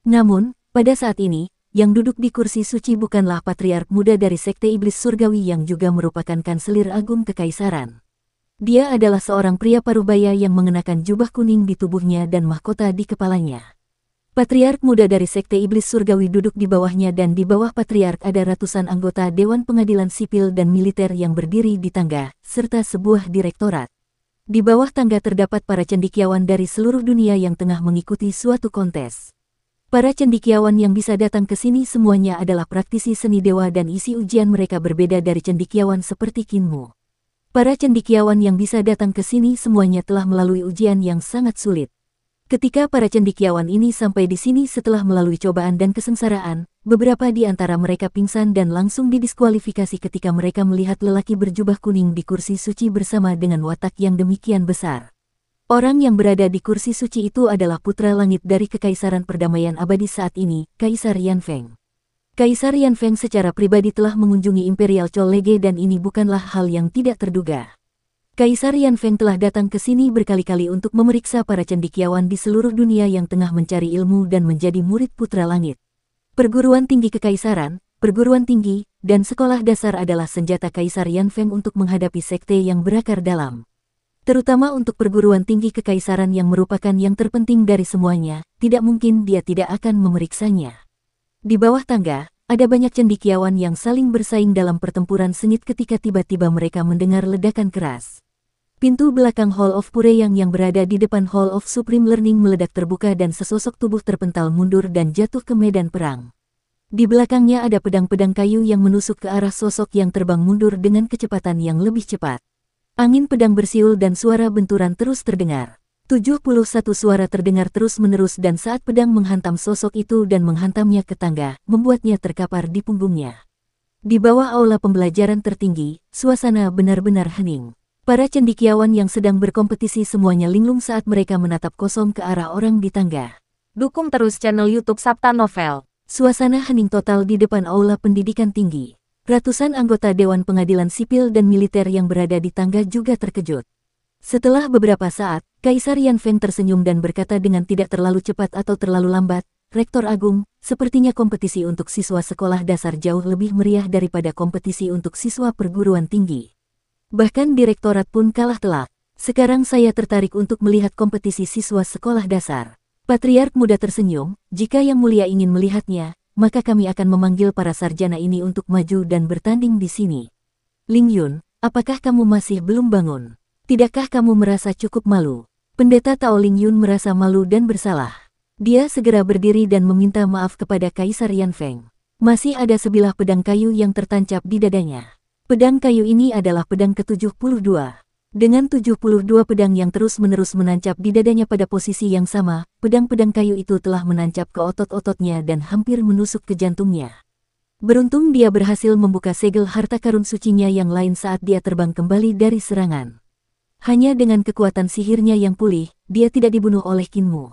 Namun, pada saat ini, yang duduk di kursi suci bukanlah patriark muda dari Sekte Iblis Surgawi yang juga merupakan Kanselir Agung Kekaisaran. Dia adalah seorang pria parubaya yang mengenakan jubah kuning di tubuhnya dan mahkota di kepalanya. Patriark muda dari Sekte Iblis Surgawi duduk di bawahnya dan di bawah Patriark ada ratusan anggota Dewan Pengadilan Sipil dan Militer yang berdiri di tangga, serta sebuah direktorat. Di bawah tangga terdapat para cendekiawan dari seluruh dunia yang tengah mengikuti suatu kontes. Para cendekiawan yang bisa datang ke sini semuanya adalah praktisi seni dewa dan isi ujian mereka berbeda dari cendekiawan seperti Kinmu. Para cendekiawan yang bisa datang ke sini semuanya telah melalui ujian yang sangat sulit. Ketika para cendekiawan ini sampai di sini setelah melalui cobaan dan kesengsaraan, beberapa di antara mereka pingsan dan langsung didiskualifikasi ketika mereka melihat lelaki berjubah kuning di kursi suci bersama dengan watak yang demikian besar. Orang yang berada di kursi suci itu adalah putra langit dari Kekaisaran Perdamaian Abadi saat ini, Kaisar Yanfeng. Kaisar Yanfeng secara pribadi telah mengunjungi Imperial Chollege dan ini bukanlah hal yang tidak terduga. Kaisar Yanfeng telah datang ke sini berkali-kali untuk memeriksa para cendekiawan di seluruh dunia yang tengah mencari ilmu dan menjadi murid Putra Langit. Perguruan tinggi kekaisaran, perguruan tinggi, dan sekolah dasar adalah senjata Kaisar Yanfeng untuk menghadapi sekte yang berakar dalam. Terutama untuk perguruan tinggi kekaisaran yang merupakan yang terpenting dari semuanya, tidak mungkin dia tidak akan memeriksanya. Di bawah tangga, ada banyak cendekiawan yang saling bersaing dalam pertempuran sengit ketika tiba-tiba mereka mendengar ledakan keras. Pintu belakang Hall of Pure yang berada di depan Hall of Supreme Learning meledak terbuka dan sesosok tubuh terpental mundur dan jatuh ke medan perang. Di belakangnya ada pedang-pedang kayu yang menusuk ke arah sosok yang terbang mundur dengan kecepatan yang lebih cepat. Angin pedang bersiul dan suara benturan terus terdengar. 71 suara terdengar terus-menerus dan saat pedang menghantam sosok itu dan menghantamnya ke tangga, membuatnya terkapar di punggungnya. Di bawah aula pembelajaran tertinggi, suasana benar-benar hening. Para cendekiawan yang sedang berkompetisi semuanya linglung saat mereka menatap kosong ke arah orang di tangga. Dukung terus channel YouTube Sabta Novel. Suasana hening total di depan aula pendidikan tinggi. Ratusan anggota Dewan Pengadilan Sipil dan Militer yang berada di tangga juga terkejut. Setelah beberapa saat, Kaisar Yanfeng tersenyum dan berkata dengan tidak terlalu cepat atau terlalu lambat, Rektor Agung, sepertinya kompetisi untuk siswa sekolah dasar jauh lebih meriah daripada kompetisi untuk siswa perguruan tinggi. Bahkan direktorat pun kalah telak. Sekarang saya tertarik untuk melihat kompetisi siswa sekolah dasar. Patriark muda tersenyum, jika Yang Mulia ingin melihatnya, maka kami akan memanggil para sarjana ini untuk maju dan bertanding di sini. Ling Yun, apakah kamu masih belum bangun? Tidakkah kamu merasa cukup malu? Pendeta Tao Ling Yun merasa malu dan bersalah. Dia segera berdiri dan meminta maaf kepada Kaisar Yanfeng. Masih ada sebilah pedang kayu yang tertancap di dadanya. Pedang kayu ini adalah pedang ke-72. Dengan 72 pedang yang terus-menerus menancap di dadanya pada posisi yang sama, pedang-pedang kayu itu telah menancap ke otot-ototnya dan hampir menusuk ke jantungnya. Beruntung dia berhasil membuka segel harta karun sucinya yang lain saat dia terbang kembali dari serangan. Hanya dengan kekuatan sihirnya yang pulih, dia tidak dibunuh oleh Kinmu.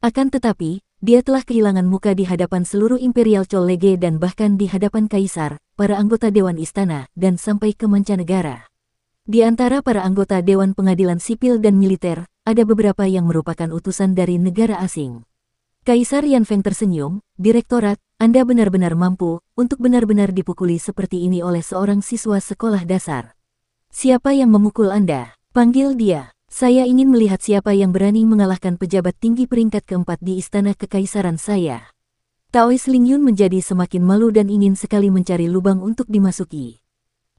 Akan tetapi, dia telah kehilangan muka di hadapan seluruh Imperial Chollege dan bahkan di hadapan Kaisar, para anggota Dewan Istana, dan sampai ke mancanegara. Di antara para anggota Dewan Pengadilan Sipil dan Militer, ada beberapa yang merupakan utusan dari negara asing. Kaisar Yanfeng tersenyum, "Direktorat, Anda benar-benar mampu untuk benar-benar dipukuli seperti ini oleh seorang siswa sekolah dasar. Siapa yang memukul Anda? Panggil dia. Saya ingin melihat siapa yang berani mengalahkan pejabat tinggi peringkat keempat di istana kekaisaran saya." Taois Lingyun menjadi semakin malu dan ingin sekali mencari lubang untuk dimasuki.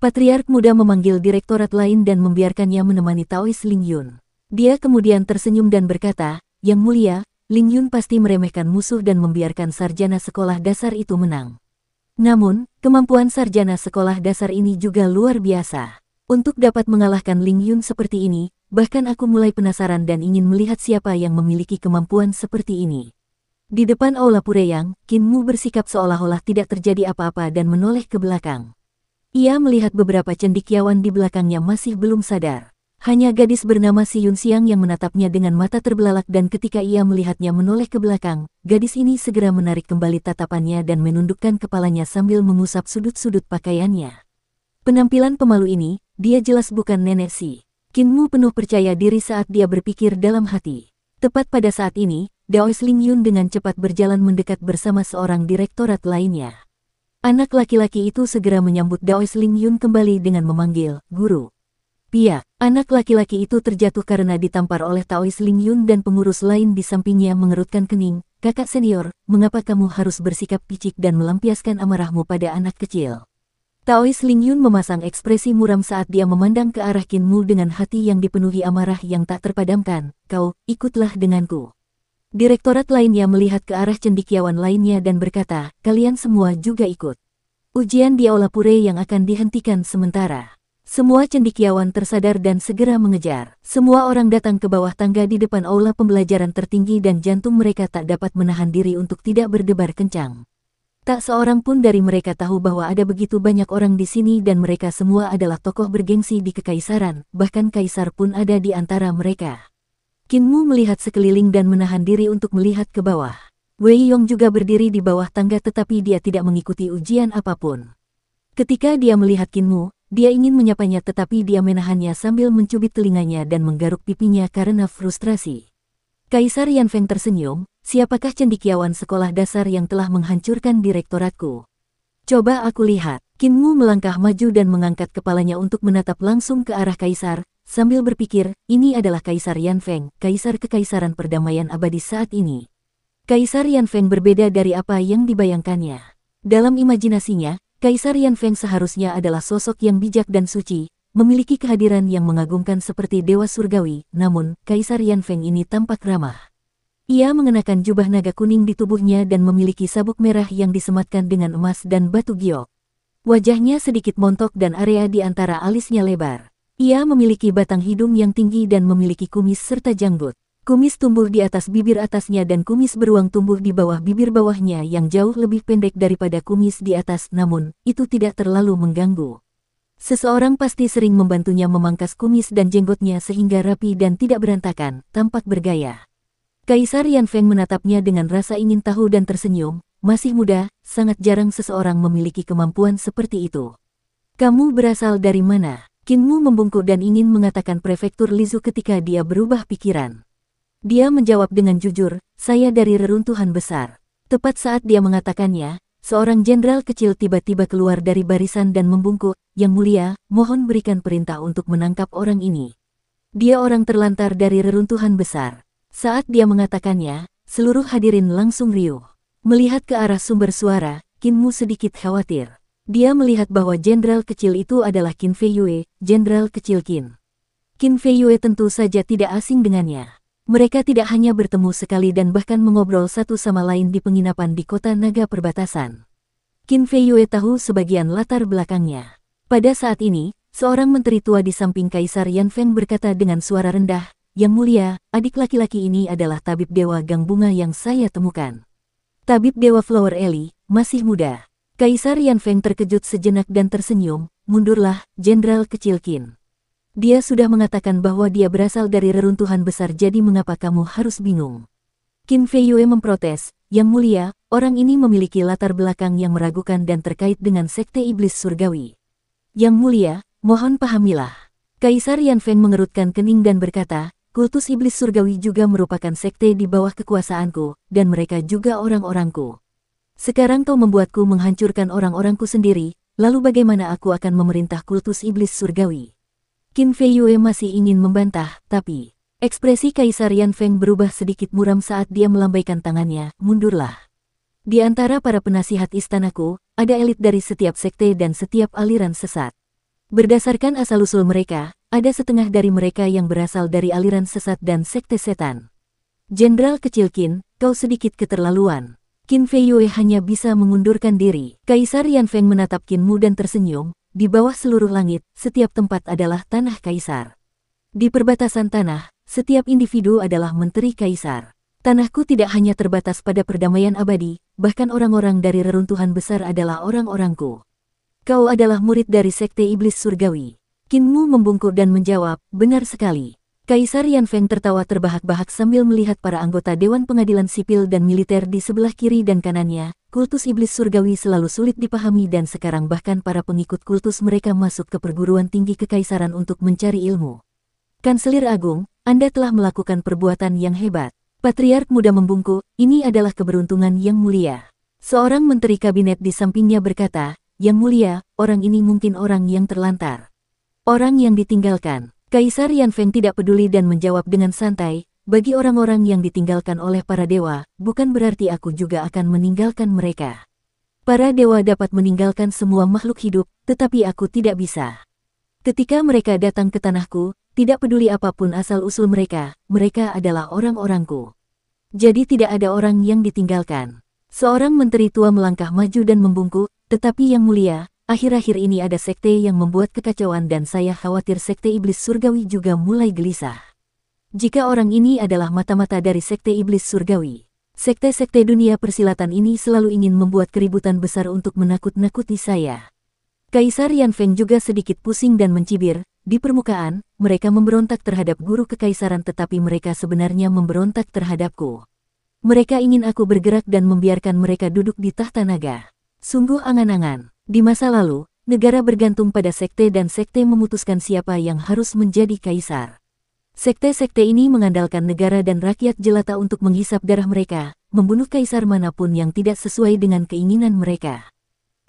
Patriark muda memanggil direktorat lain dan membiarkannya menemani Taois Lingyun. Dia kemudian tersenyum dan berkata, "Yang mulia, Lingyun pasti meremehkan musuh dan membiarkan sarjana sekolah dasar itu menang. Namun, kemampuan sarjana sekolah dasar ini juga luar biasa. Untuk dapat mengalahkan Lingyun seperti ini, bahkan aku mulai penasaran dan ingin melihat siapa yang memiliki kemampuan seperti ini." Di depan Aula Pureyang, Qin Mu bersikap seolah-olah tidak terjadi apa-apa dan menoleh ke belakang. Ia melihat beberapa cendekiawan di belakangnya masih belum sadar. Hanya gadis bernama Si Yunxiang yang menatapnya dengan mata terbelalak dan ketika ia melihatnya menoleh ke belakang, gadis ini segera menarik kembali tatapannya dan menundukkan kepalanya sambil mengusap sudut-sudut pakaiannya. Penampilan pemalu ini, dia jelas bukan nenek Si. Qin Mu penuh percaya diri saat dia berpikir dalam hati. Tepat pada saat ini, Daois Lingyun dengan cepat berjalan mendekat bersama seorang direktorat lainnya. Anak laki-laki itu segera menyambut Daois Lingyun kembali dengan memanggil, "Guru." Pia, anak laki-laki itu terjatuh karena ditampar oleh Taois Lingyun dan pengurus lain di sampingnya mengerutkan kening. "Kakak senior, mengapa kamu harus bersikap picik dan melampiaskan amarahmu pada anak kecil?" Taois Lingyun memasang ekspresi muram saat dia memandang ke arah Qin Mu dengan hati yang dipenuhi amarah yang tak terpadamkan. "Kau, ikutlah denganku." Direktorat lainnya melihat ke arah cendekiawan lainnya dan berkata, "Kalian semua juga ikut. Ujian di Aula Pure yang akan dihentikan sementara." Semua cendekiawan tersadar dan segera mengejar. Semua orang datang ke bawah tangga di depan aula pembelajaran tertinggi dan jantung mereka tak dapat menahan diri untuk tidak berdebar kencang. Tak seorang pun dari mereka tahu bahwa ada begitu banyak orang di sini dan mereka semua adalah tokoh bergengsi di kekaisaran, bahkan kaisar pun ada di antara mereka. Qin Mu melihat sekeliling dan menahan diri untuk melihat ke bawah. Wei Yong juga berdiri di bawah tangga tetapi dia tidak mengikuti ujian apapun. Ketika dia melihat Qin Mu, dia ingin menyapanya tetapi dia menahannya sambil mencubit telinganya dan menggaruk pipinya karena frustrasi. Kaisar Yanfeng tersenyum, "Siapakah cendekiawan sekolah dasar yang telah menghancurkan direktoratku? Coba aku lihat." Qin Mu melangkah maju dan mengangkat kepalanya untuk menatap langsung ke arah kaisar, sambil berpikir, ini adalah Kaisar Yanfeng, kaisar kekaisaran perdamaian abadi saat ini. Kaisar Yanfeng berbeda dari apa yang dibayangkannya. Dalam imajinasinya, Kaisar Yanfeng seharusnya adalah sosok yang bijak dan suci, memiliki kehadiran yang mengagumkan seperti dewa surgawi, namun, Kaisar Yanfeng ini tampak ramah. Ia mengenakan jubah naga kuning di tubuhnya dan memiliki sabuk merah yang disematkan dengan emas dan batu giok. Wajahnya sedikit montok dan area di antara alisnya lebar. Ia memiliki batang hidung yang tinggi dan memiliki kumis serta janggut. Kumis tumbuh di atas bibir atasnya dan kumis beruang tumbuh di bawah bibir bawahnya yang jauh lebih pendek daripada kumis di atas, namun, itu tidak terlalu mengganggu. Seseorang pasti sering membantunya memangkas kumis dan jenggotnya sehingga rapi dan tidak berantakan, tampak bergaya. Kaisar Yanfeng menatapnya dengan rasa ingin tahu dan tersenyum, "Masih muda, sangat jarang seseorang memiliki kemampuan seperti itu. Kamu berasal dari mana?" Qin Mu membungkuk dan ingin mengatakan prefektur Lizu ketika dia berubah pikiran. Dia menjawab dengan jujur, "Saya dari reruntuhan besar." Tepat saat dia mengatakannya, seorang jenderal kecil tiba-tiba keluar dari barisan dan membungkuk, "Yang mulia, mohon berikan perintah untuk menangkap orang ini. Dia orang terlantar dari reruntuhan besar." Saat dia mengatakannya, seluruh hadirin langsung riuh. Melihat ke arah sumber suara, Qin Mu sedikit khawatir. Dia melihat bahwa jenderal kecil itu adalah Qin Fei Yue, jenderal kecil Qin. Qin Fei Yue tentu saja tidak asing dengannya. Mereka tidak hanya bertemu sekali dan bahkan mengobrol satu sama lain di penginapan di kota naga perbatasan. Qin Fei Yue tahu sebagian latar belakangnya. Pada saat ini, seorang menteri tua di samping Kaisar Yanfeng berkata dengan suara rendah, "Yang mulia, adik laki-laki ini adalah tabib dewa gang bunga yang saya temukan. Tabib dewa Flower Alley, masih muda." Kaisar Yanfeng terkejut sejenak dan tersenyum, "Mundurlah, jenderal kecil Qin. Dia sudah mengatakan bahwa dia berasal dari reruntuhan besar, jadi mengapa kamu harus bingung?" Qin Fei Yue memprotes, "Yang mulia, orang ini memiliki latar belakang yang meragukan dan terkait dengan sekte iblis surgawi. Yang mulia, mohon pahamilah." Kaisar Yanfeng mengerutkan kening dan berkata, kultus iblis surgawi juga merupakan sekte di bawah kekuasaanku, dan mereka juga orang-orangku. Sekarang kau membuatku menghancurkan orang-orangku sendiri, lalu bagaimana aku akan memerintah kultus iblis surgawi? Qin Fei Yue masih ingin membantah, tapi ekspresi Kaisar Yanfeng berubah sedikit muram saat dia melambaikan tangannya, mundurlah. Di antara para penasihat istanaku, ada elit dari setiap sekte dan setiap aliran sesat. Berdasarkan asal-usul mereka, ada setengah dari mereka yang berasal dari aliran sesat dan sekte setan. Jenderal kecil Qin, kau sedikit keterlaluan. Qin Fei Yue hanya bisa mengundurkan diri. Kaisar Yanfeng menatap Qinmu dan tersenyum. Di bawah seluruh langit, setiap tempat adalah tanah kaisar. Di perbatasan tanah, setiap individu adalah menteri kaisar. Tanahku tidak hanya terbatas pada perdamaian abadi, bahkan orang-orang dari reruntuhan besar adalah orang-orangku. Kau adalah murid dari sekte iblis surgawi. Qinmu membungkuk dan menjawab, benar sekali. Kaisar Yanfeng tertawa terbahak-bahak sambil melihat para anggota Dewan Pengadilan Sipil dan Militer di sebelah kiri dan kanannya. Kultus iblis surgawi selalu sulit dipahami dan sekarang bahkan para pengikut kultus mereka masuk ke perguruan tinggi kekaisaran untuk mencari ilmu. Kanselir Agung, Anda telah melakukan perbuatan yang hebat. Patriark muda membungkuk, ini adalah keberuntungan yang mulia. Seorang menteri kabinet di sampingnya berkata, Yang mulia, orang ini mungkin orang yang terlantar. Orang yang ditinggalkan. Kaisar Yanfeng tidak peduli dan menjawab dengan santai, bagi orang-orang yang ditinggalkan oleh para dewa, bukan berarti aku juga akan meninggalkan mereka. Para dewa dapat meninggalkan semua makhluk hidup, tetapi aku tidak bisa. Ketika mereka datang ke tanahku, tidak peduli apapun asal-usul mereka, mereka adalah orang-orangku. Jadi tidak ada orang yang ditinggalkan. Seorang menteri tua melangkah maju dan membungkuk, tetapi yang mulia, akhir-akhir ini ada sekte yang membuat kekacauan dan saya khawatir sekte iblis surgawi juga mulai gelisah. Jika orang ini adalah mata-mata dari sekte iblis surgawi, sekte-sekte dunia persilatan ini selalu ingin membuat keributan besar untuk menakut-nakuti saya. Kaisar Yanfeng juga sedikit pusing dan mencibir, di permukaan, mereka memberontak terhadap guru kekaisaran tetapi mereka sebenarnya memberontak terhadapku. Mereka ingin aku bergerak dan membiarkan mereka duduk di tahta naga. Sungguh angan-angan. Di masa lalu, negara bergantung pada sekte dan sekte memutuskan siapa yang harus menjadi kaisar. Sekte-sekte ini mengandalkan negara dan rakyat jelata untuk menghisap darah mereka, membunuh kaisar manapun yang tidak sesuai dengan keinginan mereka.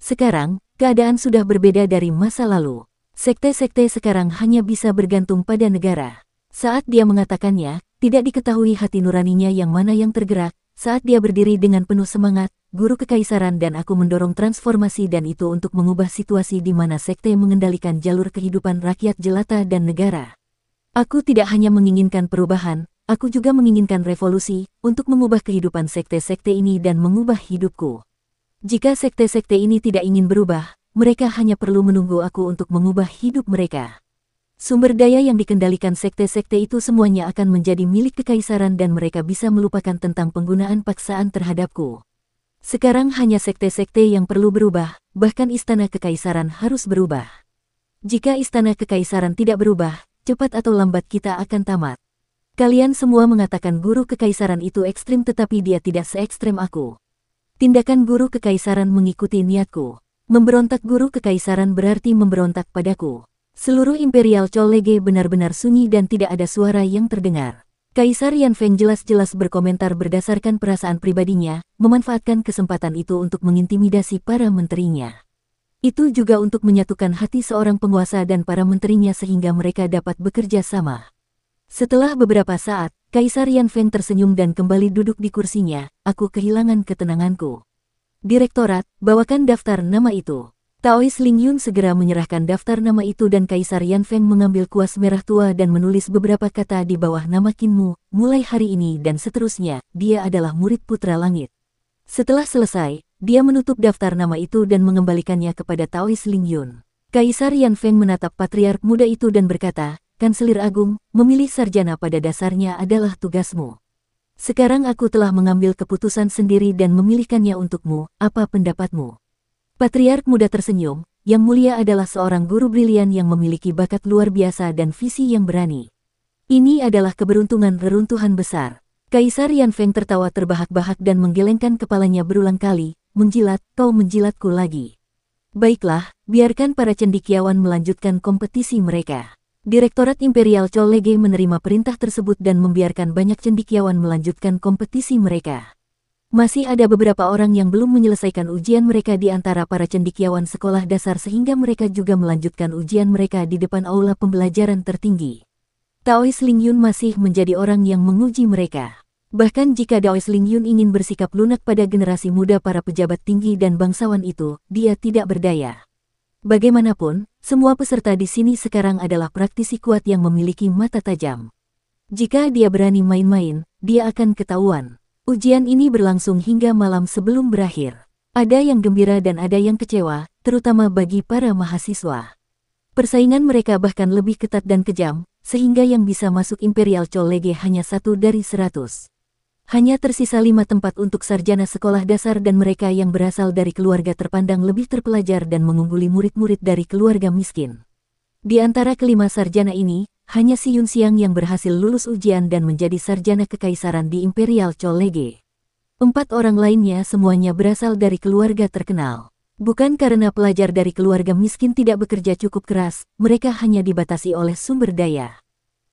Sekarang, keadaan sudah berbeda dari masa lalu. Sekte-sekte sekarang hanya bisa bergantung pada negara. Saat dia mengatakannya, tidak diketahui hati nuraninya yang mana yang tergerak. Saat dia berdiri dengan penuh semangat, guru kekaisaran dan aku mendorong transformasi dan itu untuk mengubah situasi di mana sekte mengendalikan jalur kehidupan rakyat jelata dan negara. Aku tidak hanya menginginkan perubahan, aku juga menginginkan revolusi, untuk mengubah kehidupan sekte-sekte ini dan mengubah hidupku. Jika sekte-sekte ini tidak ingin berubah, mereka hanya perlu menunggu aku untuk mengubah hidup mereka. Sumber daya yang dikendalikan sekte-sekte itu semuanya akan menjadi milik kekaisaran dan mereka bisa melupakan tentang penggunaan paksaan terhadapku. Sekarang hanya sekte-sekte yang perlu berubah, bahkan istana kekaisaran harus berubah. Jika istana kekaisaran tidak berubah, cepat atau lambat kita akan tamat. Kalian semua mengatakan guru kekaisaran itu ekstrim tetapi dia tidak se-ekstrem aku. Tindakan guru kekaisaran mengikuti niatku. Memberontak guru kekaisaran berarti memberontak padaku. Seluruh Imperial Chollege benar-benar sunyi dan tidak ada suara yang terdengar. Kaisar Yanfeng jelas-jelas berkomentar berdasarkan perasaan pribadinya, memanfaatkan kesempatan itu untuk mengintimidasi para menterinya. Itu juga untuk menyatukan hati seorang penguasa dan para menterinya sehingga mereka dapat bekerja sama. Setelah beberapa saat, Kaisar Yanfeng tersenyum dan kembali duduk di kursinya, aku kehilangan ketenanganku. Direktorat, bawakan daftar nama itu. Taois Lingyun segera menyerahkan daftar nama itu dan Kaisar Yanfeng mengambil kuas merah tua dan menulis beberapa kata di bawah nama Qinmu, mulai hari ini dan seterusnya, dia adalah murid Putra Langit. Setelah selesai, dia menutup daftar nama itu dan mengembalikannya kepada Taois Lingyun. Kaisar Yanfeng menatap patriark muda itu dan berkata, Kanselir Agung, memilih sarjana pada dasarnya adalah tugasmu. Sekarang aku telah mengambil keputusan sendiri dan memilihkannya untukmu, apa pendapatmu? Patriark muda tersenyum, Yang Mulia adalah seorang guru brilian yang memiliki bakat luar biasa dan visi yang berani. Ini adalah keberuntungan reruntuhan besar. Kaisar Yanfeng tertawa terbahak-bahak dan menggelengkan kepalanya berulang kali, menjilat, kau menjilatku lagi. Baiklah, biarkan para cendekiawan melanjutkan kompetisi mereka. Direktorat Imperial College menerima perintah tersebut dan membiarkan banyak cendekiawan melanjutkan kompetisi mereka. Masih ada beberapa orang yang belum menyelesaikan ujian mereka di antara para cendekiawan sekolah dasar sehingga mereka juga melanjutkan ujian mereka di depan aula pembelajaran tertinggi. Daois Lingyun masih menjadi orang yang menguji mereka. Bahkan jika Daois Lingyun ingin bersikap lunak pada generasi muda para pejabat tinggi dan bangsawan itu, dia tidak berdaya. Bagaimanapun, semua peserta di sini sekarang adalah praktisi kuat yang memiliki mata tajam. Jika dia berani main-main, dia akan ketahuan. Ujian ini berlangsung hingga malam sebelum berakhir. Ada yang gembira dan ada yang kecewa, terutama bagi para mahasiswa. Persaingan mereka bahkan lebih ketat dan kejam, sehingga yang bisa masuk Imperial College hanya 1 dari 100. Hanya tersisa 5 tempat untuk sarjana sekolah dasar dan mereka yang berasal dari keluarga terpandang lebih terpelajar dan mengungguli murid-murid dari keluarga miskin. Di antara kelima sarjana ini, hanya si Yun Xiang yang berhasil lulus ujian dan menjadi sarjana kekaisaran di Imperial College. 4 orang lainnya semuanya berasal dari keluarga terkenal. Bukan karena pelajar dari keluarga miskin tidak bekerja cukup keras, mereka hanya dibatasi oleh sumber daya.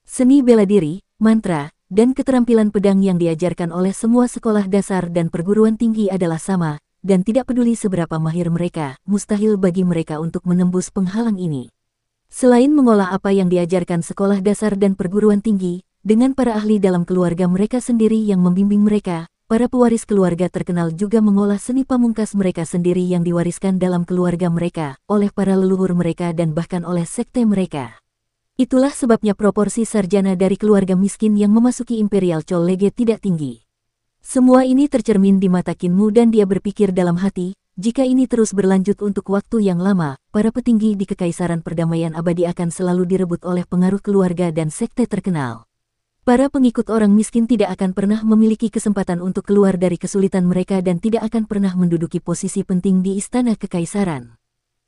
Seni bela diri, mantra, dan keterampilan pedang yang diajarkan oleh semua sekolah dasar dan perguruan tinggi adalah sama, dan tidak peduli seberapa mahir mereka, mustahil bagi mereka untuk menembus penghalang ini. Selain mengolah apa yang diajarkan sekolah dasar dan perguruan tinggi, dengan para ahli dalam keluarga mereka sendiri yang membimbing mereka, para pewaris keluarga terkenal juga mengolah seni pamungkas mereka sendiri yang diwariskan dalam keluarga mereka, oleh para leluhur mereka dan bahkan oleh sekte mereka. Itulah sebabnya proporsi sarjana dari keluarga miskin yang memasuki Imperial College tidak tinggi. Semua ini tercermin di mata Qin Mu dan dia berpikir dalam hati, jika ini terus berlanjut untuk waktu yang lama, para petinggi di Kekaisaran Perdamaian Abadi akan selalu direbut oleh pengaruh keluarga dan sekte terkenal. Para pengikut orang miskin tidak akan pernah memiliki kesempatan untuk keluar dari kesulitan mereka dan tidak akan pernah menduduki posisi penting di istana kekaisaran.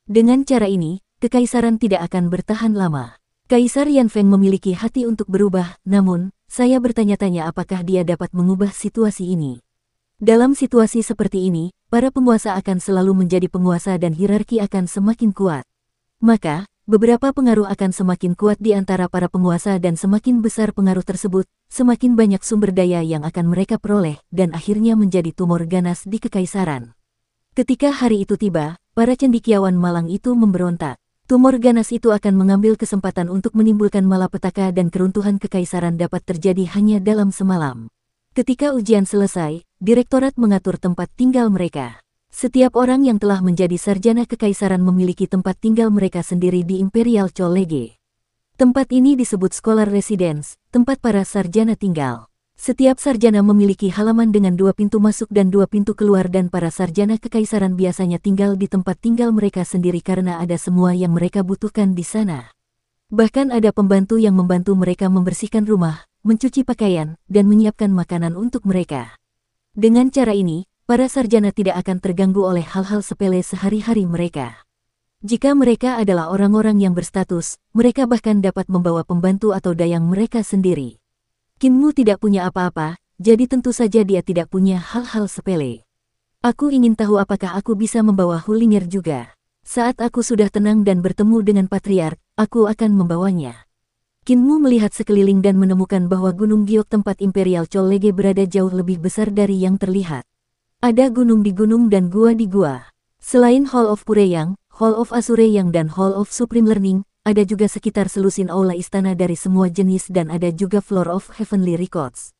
Dengan cara ini, kekaisaran tidak akan bertahan lama. Kaisar Yanfeng memiliki hati untuk berubah, namun, saya bertanya-tanya apakah dia dapat mengubah situasi ini. Dalam situasi seperti ini, para penguasa akan selalu menjadi penguasa dan hierarki akan semakin kuat. Maka, beberapa pengaruh akan semakin kuat di antara para penguasa dan semakin besar pengaruh tersebut, semakin banyak sumber daya yang akan mereka peroleh dan akhirnya menjadi tumor ganas di kekaisaran. Ketika hari itu tiba, para cendekiawan malang itu memberontak. Tumor ganas itu akan mengambil kesempatan untuk menimbulkan malapetaka dan keruntuhan kekaisaran dapat terjadi hanya dalam semalam. Ketika ujian selesai, direktorat mengatur tempat tinggal mereka. Setiap orang yang telah menjadi sarjana kekaisaran memiliki tempat tinggal mereka sendiri di Imperial College. Tempat ini disebut Scholar Residence, tempat para sarjana tinggal. Setiap sarjana memiliki halaman dengan 2 pintu masuk dan 2 pintu keluar dan para sarjana kekaisaran biasanya tinggal di tempat tinggal mereka sendiri karena ada semua yang mereka butuhkan di sana. Bahkan ada pembantu yang membantu mereka membersihkan rumah, mencuci pakaian, dan menyiapkan makanan untuk mereka. Dengan cara ini, para sarjana tidak akan terganggu oleh hal-hal sepele sehari-hari mereka. Jika mereka adalah orang-orang yang berstatus, mereka bahkan dapat membawa pembantu atau dayang mereka sendiri. Qin Mu tidak punya apa-apa, jadi tentu saja dia tidak punya hal-hal sepele. Aku ingin tahu apakah aku bisa membawa Hulinger juga. Saat aku sudah tenang dan bertemu dengan Patriark, aku akan membawanya. Qin Mu melihat sekeliling dan menemukan bahwa Gunung Giok tempat Imperial College berada jauh lebih besar dari yang terlihat. Ada gunung di gunung dan gua di gua. Selain Hall of Pureyang, Hall of Asureyang dan Hall of Supreme Learning, ada juga sekitar selusin aula istana dari semua jenis dan ada juga Floor of Heavenly Records.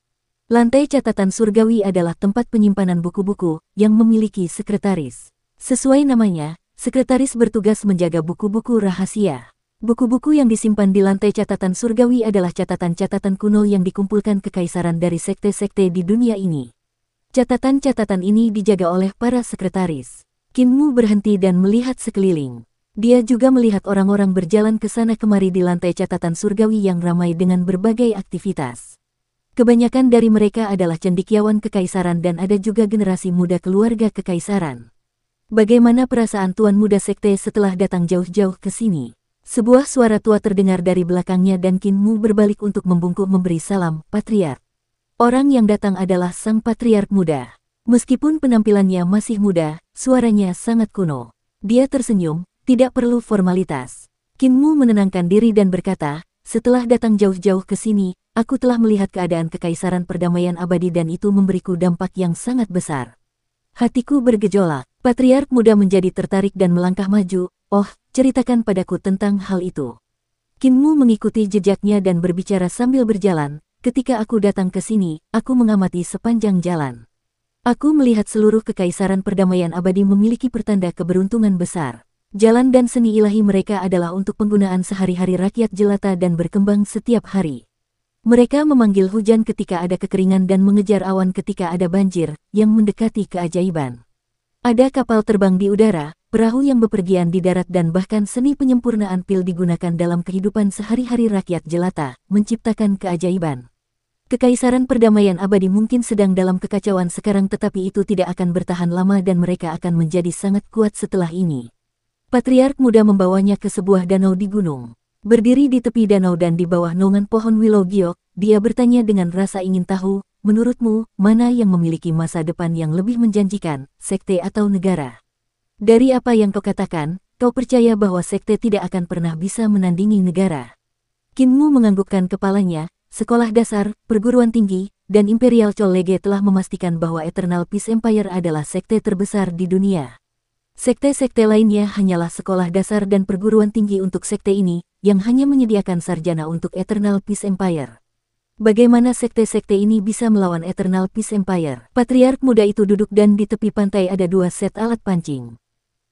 Lantai catatan surgawi adalah tempat penyimpanan buku-buku yang memiliki sekretaris. Sesuai namanya, sekretaris bertugas menjaga buku-buku rahasia. Buku-buku yang disimpan di lantai catatan surgawi adalah catatan-catatan kuno yang dikumpulkan kekaisaran dari sekte-sekte di dunia ini. Catatan-catatan ini dijaga oleh para sekretaris. Qin Mu berhenti dan melihat sekeliling. Dia juga melihat orang-orang berjalan ke sana kemari di lantai catatan surgawi yang ramai dengan berbagai aktivitas. Kebanyakan dari mereka adalah cendekiawan kekaisaran dan ada juga generasi muda keluarga kekaisaran. Bagaimana perasaan tuan muda sekte setelah datang jauh-jauh ke sini? Sebuah suara tua terdengar dari belakangnya dan Qin Mu berbalik untuk membungkuk memberi salam, Patriark. Orang yang datang adalah sang Patriark muda. Meskipun penampilannya masih muda, suaranya sangat kuno. Dia tersenyum. Tidak perlu formalitas. Qin Mu menenangkan diri dan berkata, setelah datang jauh-jauh ke sini, aku telah melihat keadaan Kekaisaran Perdamaian Abadi dan itu memberiku dampak yang sangat besar. Hatiku bergejolak. Patriark muda menjadi tertarik dan melangkah maju. Oh, ceritakan padaku tentang hal itu. Kinmu mengikuti jejaknya dan berbicara sambil berjalan. Ketika aku datang ke sini, aku mengamati sepanjang jalan. Aku melihat seluruh Kekaisaran Perdamaian Abadi memiliki pertanda keberuntungan besar. Jalan dan seni ilahi mereka adalah untuk penggunaan sehari-hari rakyat jelata dan berkembang setiap hari. Mereka memanggil hujan ketika ada kekeringan dan mengejar awan ketika ada banjir, yang mendekati keajaiban. Ada kapal terbang di udara, perahu yang bepergian di darat dan bahkan seni penyempurnaan pil digunakan dalam kehidupan sehari-hari rakyat jelata, menciptakan keajaiban. Kekaisaran Perdamaian Abadi mungkin sedang dalam kekacauan sekarang tetapi itu tidak akan bertahan lama dan mereka akan menjadi sangat kuat setelah ini. Patriark muda membawanya ke sebuah danau di gunung. Berdiri di tepi danau dan di bawah naungan pohon willow giok, dia bertanya dengan rasa ingin tahu, menurutmu, mana yang memiliki masa depan yang lebih menjanjikan, sekte atau negara? Dari apa yang kau katakan, kau percaya bahwa sekte tidak akan pernah bisa menandingi negara. Kinmu menganggukkan kepalanya, sekolah dasar, perguruan tinggi, dan Imperial College telah memastikan bahwa Eternal Peace Empire adalah sekte terbesar di dunia. Sekte-sekte lainnya hanyalah sekolah dasar dan perguruan tinggi untuk sekte ini, yang hanya menyediakan sarjana untuk Eternal Peace Empire. Bagaimana sekte-sekte ini bisa melawan Eternal Peace Empire? Patriark muda itu duduk dan di tepi pantai ada 2 set alat pancing.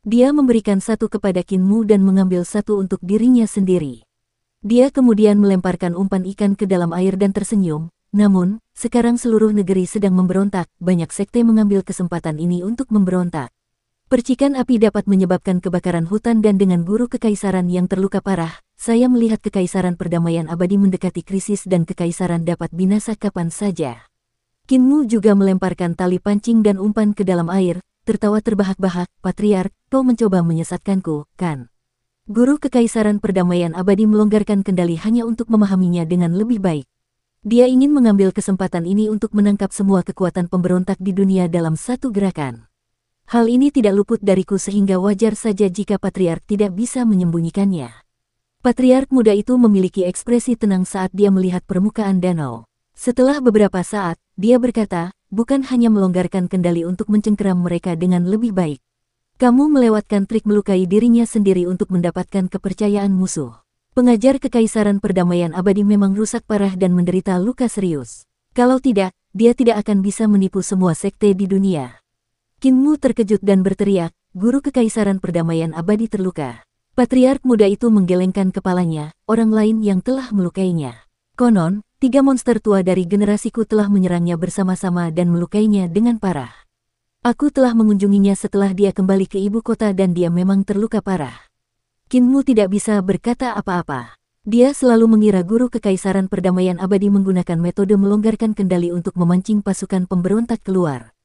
Dia memberikan satu kepada Kinmu dan mengambil satu untuk dirinya sendiri. Dia kemudian melemparkan umpan ikan ke dalam air dan tersenyum. Namun, sekarang seluruh negeri sedang memberontak, banyak sekte mengambil kesempatan ini untuk memberontak. Percikan api dapat menyebabkan kebakaran hutan dan dengan guru kekaisaran yang terluka parah, saya melihat Kekaisaran Perdamaian Abadi mendekati krisis dan kekaisaran dapat binasa kapan saja. Kinmu juga melemparkan tali pancing dan umpan ke dalam air, tertawa terbahak-bahak, Patriark, kau mencoba menyesatkanku, kan? Guru Kekaisaran Perdamaian Abadi melonggarkan kendali hanya untuk memahaminya dengan lebih baik. Dia ingin mengambil kesempatan ini untuk menangkap semua kekuatan pemberontak di dunia dalam satu gerakan. Hal ini tidak luput dariku sehingga wajar saja jika Patriark tidak bisa menyembunyikannya. Patriark muda itu memiliki ekspresi tenang saat dia melihat permukaan danau. Setelah beberapa saat, dia berkata, bukan hanya melonggarkan kendali untuk mencengkeram mereka dengan lebih baik. Kamu melewatkan trik melukai dirinya sendiri untuk mendapatkan kepercayaan musuh. Pengajar Kekaisaran Perdamaian Abadi memang rusak parah dan menderita luka serius. Kalau tidak, dia tidak akan bisa menipu semua sekte di dunia. Kinmu terkejut dan berteriak, guru Kekaisaran Perdamaian Abadi terluka. Patriark muda itu menggelengkan kepalanya, orang lain yang telah melukainya. Konon, 3 monster tua dari generasiku telah menyerangnya bersama-sama dan melukainya dengan parah. Aku telah mengunjunginya setelah dia kembali ke ibu kota dan dia memang terluka parah. Kinmu tidak bisa berkata apa-apa. Dia selalu mengira guru Kekaisaran Perdamaian Abadi menggunakan metode melonggarkan kendali untuk memancing pasukan pemberontak keluar.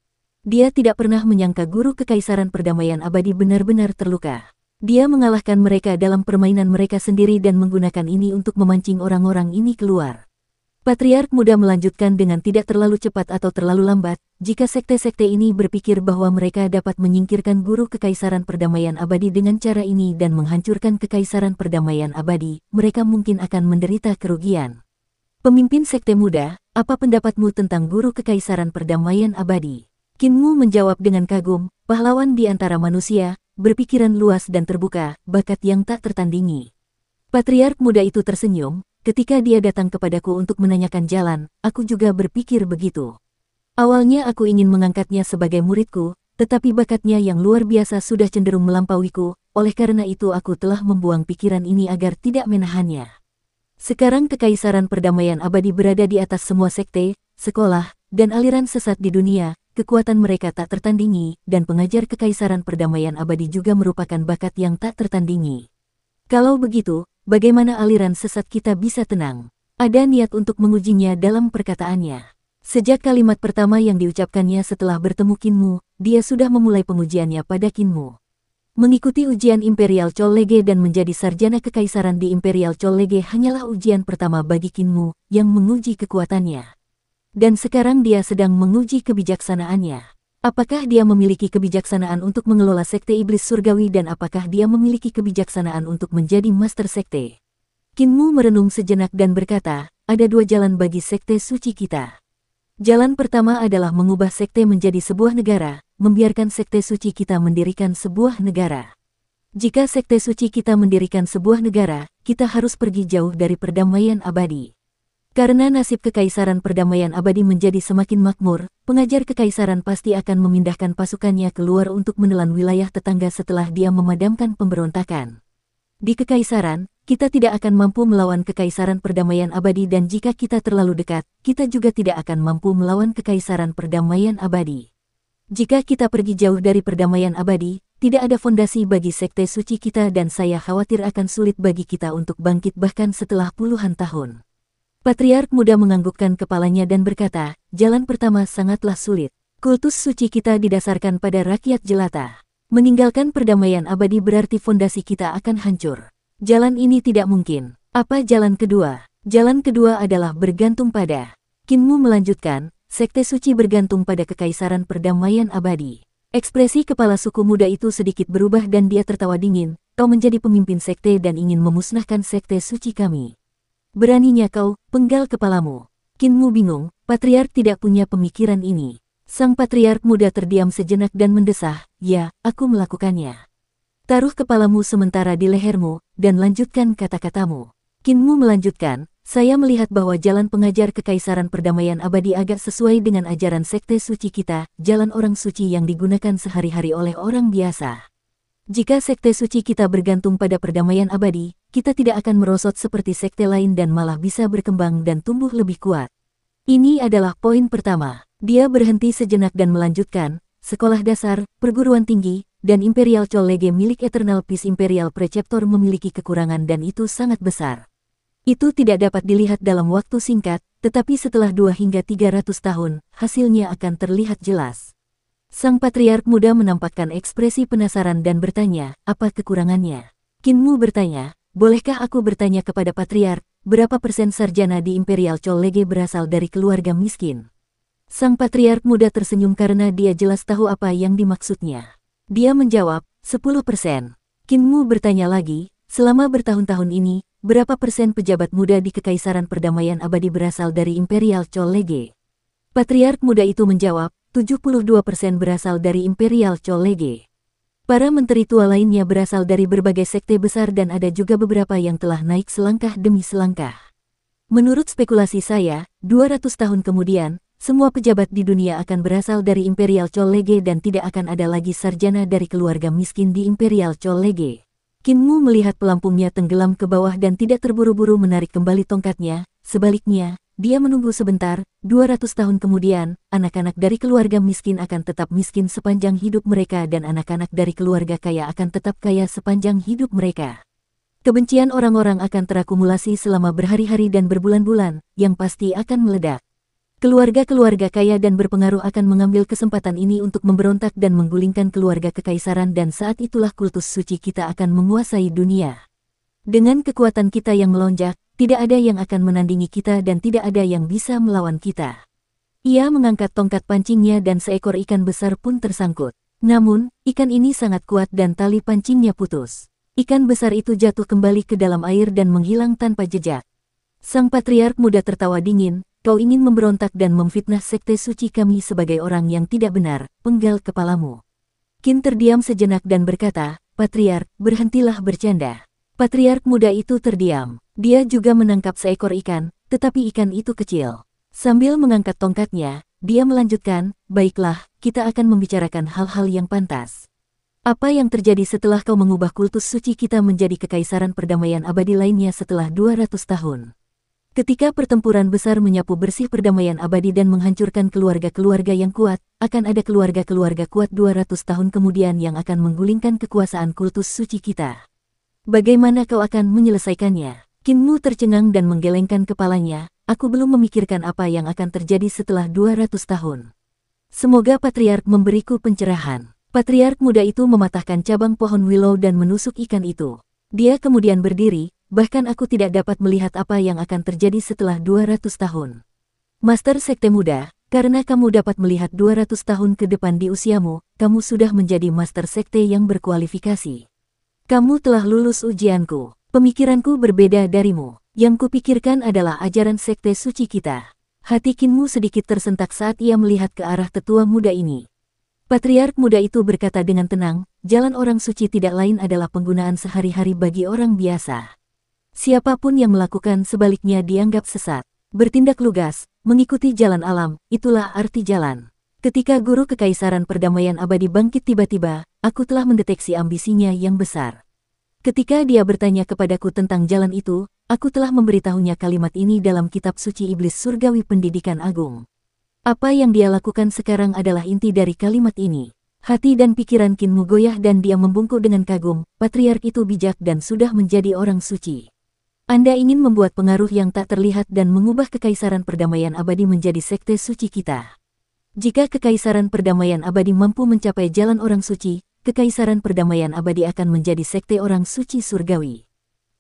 Dia tidak pernah menyangka guru Kekaisaran Perdamaian Abadi benar-benar terluka. Dia mengalahkan mereka dalam permainan mereka sendiri dan menggunakan ini untuk memancing orang-orang ini keluar. Patriark muda melanjutkan dengan tidak terlalu cepat atau terlalu lambat, jika sekte-sekte ini berpikir bahwa mereka dapat menyingkirkan guru Kekaisaran Perdamaian Abadi dengan cara ini dan menghancurkan Kekaisaran Perdamaian Abadi, mereka mungkin akan menderita kerugian. Pemimpin sekte muda, apa pendapatmu tentang guru Kekaisaran Perdamaian Abadi? Kinmu menjawab dengan kagum, pahlawan di antara manusia, berpikiran luas dan terbuka, bakat yang tak tertandingi. Patriark muda itu tersenyum, ketika dia datang kepadaku untuk menanyakan jalan, aku juga berpikir begitu. Awalnya aku ingin mengangkatnya sebagai muridku, tetapi bakatnya yang luar biasa sudah cenderung melampauiku, oleh karena itu aku telah membuang pikiran ini agar tidak menahannya. Sekarang Kekaisaran Perdamaian Abadi berada di atas semua sekte, sekolah, dan aliran sesat di dunia. Kekuatan mereka tak tertandingi, dan pengajar Kekaisaran Perdamaian Abadi juga merupakan bakat yang tak tertandingi. Kalau begitu, bagaimana aliran sesat kita bisa tenang? Ada niat untuk mengujinya dalam perkataannya. Sejak kalimat pertama yang diucapkannya setelah bertemu Kinmu, dia sudah memulai pengujiannya pada Kinmu. Mengikuti ujian Imperial College dan menjadi sarjana kekaisaran di Imperial College hanyalah ujian pertama bagi Kinmu, yang menguji kekuatannya. Dan sekarang dia sedang menguji kebijaksanaannya. Apakah dia memiliki kebijaksanaan untuk mengelola sekte iblis surgawi dan apakah dia memiliki kebijaksanaan untuk menjadi master sekte? Kinmu merenung sejenak dan berkata, ada dua jalan bagi sekte suci kita. Jalan pertama adalah mengubah sekte menjadi sebuah negara, membiarkan sekte suci kita mendirikan sebuah negara. Jika sekte suci kita mendirikan sebuah negara, kita harus pergi jauh dari perdamaian abadi. Karena nasib kekaisaran perdamaian abadi menjadi semakin makmur, pengajar kekaisaran pasti akan memindahkan pasukannya keluar untuk menelan wilayah tetangga setelah dia memadamkan pemberontakan. Di kekaisaran, kita tidak akan mampu melawan kekaisaran perdamaian abadi dan jika kita terlalu dekat, kita juga tidak akan mampu melawan kekaisaran perdamaian abadi. Jika kita pergi jauh dari perdamaian abadi, tidak ada fondasi bagi sekte suci kita dan saya khawatir akan sulit bagi kita untuk bangkit bahkan setelah puluhan tahun. Patriark muda menganggukkan kepalanya dan berkata, jalan pertama sangatlah sulit. Kultus suci kita didasarkan pada rakyat jelata. Meninggalkan perdamaian abadi berarti fondasi kita akan hancur. Jalan ini tidak mungkin. Apa jalan kedua? Jalan kedua adalah bergantung pada. Kinmu melanjutkan, sekte suci bergantung pada kekaisaran perdamaian abadi. Ekspresi kepala suku muda itu sedikit berubah dan dia tertawa dingin. Kau menjadi pemimpin sekte dan ingin memusnahkan sekte suci kami. Beraninya kau, penggal kepalamu. Kinmu bingung, patriark tidak punya pemikiran ini. Sang patriark muda terdiam sejenak dan mendesah, ya, aku melakukannya. Taruh kepalamu sementara di lehermu, dan lanjutkan kata-katamu. Kinmu melanjutkan, saya melihat bahwa jalan pengajar kekaisaran perdamaian abadi agak sesuai dengan ajaran sekte suci kita, jalan orang suci yang digunakan sehari-hari oleh orang biasa. Jika sekte suci kita bergantung pada perdamaian abadi, kita tidak akan merosot seperti sekte lain dan malah bisa berkembang dan tumbuh lebih kuat. Ini adalah poin pertama. Dia berhenti sejenak dan melanjutkan, sekolah dasar, perguruan tinggi, dan Imperial College milik Eternal Peace Imperial Preceptor memiliki kekurangan dan itu sangat besar. Itu tidak dapat dilihat dalam waktu singkat, tetapi setelah 2 hingga 300 tahun, hasilnya akan terlihat jelas. Sang patriark muda menampakkan ekspresi penasaran dan bertanya, apa kekurangannya? Kinmu bertanya, bolehkah aku bertanya kepada patriark, berapa persen sarjana di Imperial College berasal dari keluarga miskin? Sang patriark muda tersenyum karena dia jelas tahu apa yang dimaksudnya. Dia menjawab, 10%. Kinmu bertanya lagi, selama bertahun-tahun ini, berapa persen pejabat muda di Kekaisaran Perdamaian Abadi berasal dari Imperial College? Patriark muda itu menjawab, 72% berasal dari Imperial College. Para menteri tua lainnya berasal dari berbagai sekte besar dan ada juga beberapa yang telah naik selangkah demi selangkah. Menurut spekulasi saya, 200 tahun kemudian, semua pejabat di dunia akan berasal dari Imperial College dan tidak akan ada lagi sarjana dari keluarga miskin di Imperial College. Kinmu melihat pelampungnya tenggelam ke bawah dan tidak terburu-buru menarik kembali tongkatnya, sebaliknya, dia menunggu sebentar. 200 tahun kemudian, anak-anak dari keluarga miskin akan tetap miskin sepanjang hidup mereka dan anak-anak dari keluarga kaya akan tetap kaya sepanjang hidup mereka. Kebencian orang-orang akan terakumulasi selama berhari-hari dan berbulan-bulan, yang pasti akan meledak. Keluarga-keluarga kaya dan berpengaruh akan mengambil kesempatan ini untuk memberontak dan menggulingkan keluarga kekaisaran dan saat itulah kultus suci kita akan menguasai dunia. Dengan kekuatan kita yang melonjak, tidak ada yang akan menandingi kita dan tidak ada yang bisa melawan kita. Ia mengangkat tongkat pancingnya dan seekor ikan besar pun tersangkut. Namun, ikan ini sangat kuat dan tali pancingnya putus. Ikan besar itu jatuh kembali ke dalam air dan menghilang tanpa jejak. Sang patriark muda tertawa dingin, kau ingin memberontak dan memfitnah sekte suci kami sebagai orang yang tidak benar, penggal kepalamu. Kin terdiam sejenak dan berkata, patriark, berhentilah bercanda. Patriark muda itu terdiam. Dia juga menangkap seekor ikan, tetapi ikan itu kecil. Sambil mengangkat tongkatnya, dia melanjutkan, baiklah, kita akan membicarakan hal-hal yang pantas. Apa yang terjadi setelah kau mengubah kultus suci kita menjadi kekaisaran perdamaian abadi lainnya setelah 200 tahun? Ketika pertempuran besar menyapu bersih perdamaian abadi dan menghancurkan keluarga-keluarga yang kuat, akan ada keluarga-keluarga kuat 200 tahun kemudian yang akan menggulingkan kekuasaan kultus suci kita. Bagaimana kau akan menyelesaikannya? Kinmu tercengang dan menggelengkan kepalanya, aku belum memikirkan apa yang akan terjadi setelah 200 tahun. Semoga patriark memberiku pencerahan. Patriark muda itu mematahkan cabang pohon willow dan menusuk ikan itu. Dia kemudian berdiri, bahkan aku tidak dapat melihat apa yang akan terjadi setelah 200 tahun. Master Sekte Muda, karena kamu dapat melihat 200 tahun ke depan di usiamu, kamu sudah menjadi Master Sekte yang berkualifikasi. Kamu telah lulus ujianku. Pemikiranku berbeda darimu. Yang kupikirkan adalah ajaran sekte suci kita. Hati Kinmu sedikit tersentak saat ia melihat ke arah tetua muda ini. Patriark muda itu berkata dengan tenang, jalan orang suci tidak lain adalah penggunaan sehari-hari bagi orang biasa. Siapapun yang melakukan sebaliknya dianggap sesat. Bertindak lugas, mengikuti jalan alam, itulah arti jalan. Ketika guru kekaisaran perdamaian abadi bangkit tiba-tiba, aku telah mendeteksi ambisinya yang besar. Ketika dia bertanya kepadaku tentang jalan itu, aku telah memberitahunya kalimat ini dalam kitab suci iblis surgawi pendidikan agung. Apa yang dia lakukan sekarang adalah inti dari kalimat ini. Hati dan pikiran Kinmu goyah dan dia membungkuk dengan kagum, patriark itu bijak dan sudah menjadi orang suci. Anda ingin membuat pengaruh yang tak terlihat dan mengubah kekaisaran perdamaian abadi menjadi sekte suci kita. Jika kekaisaran perdamaian abadi mampu mencapai jalan orang suci, kekaisaran perdamaian abadi akan menjadi sekte orang suci surgawi.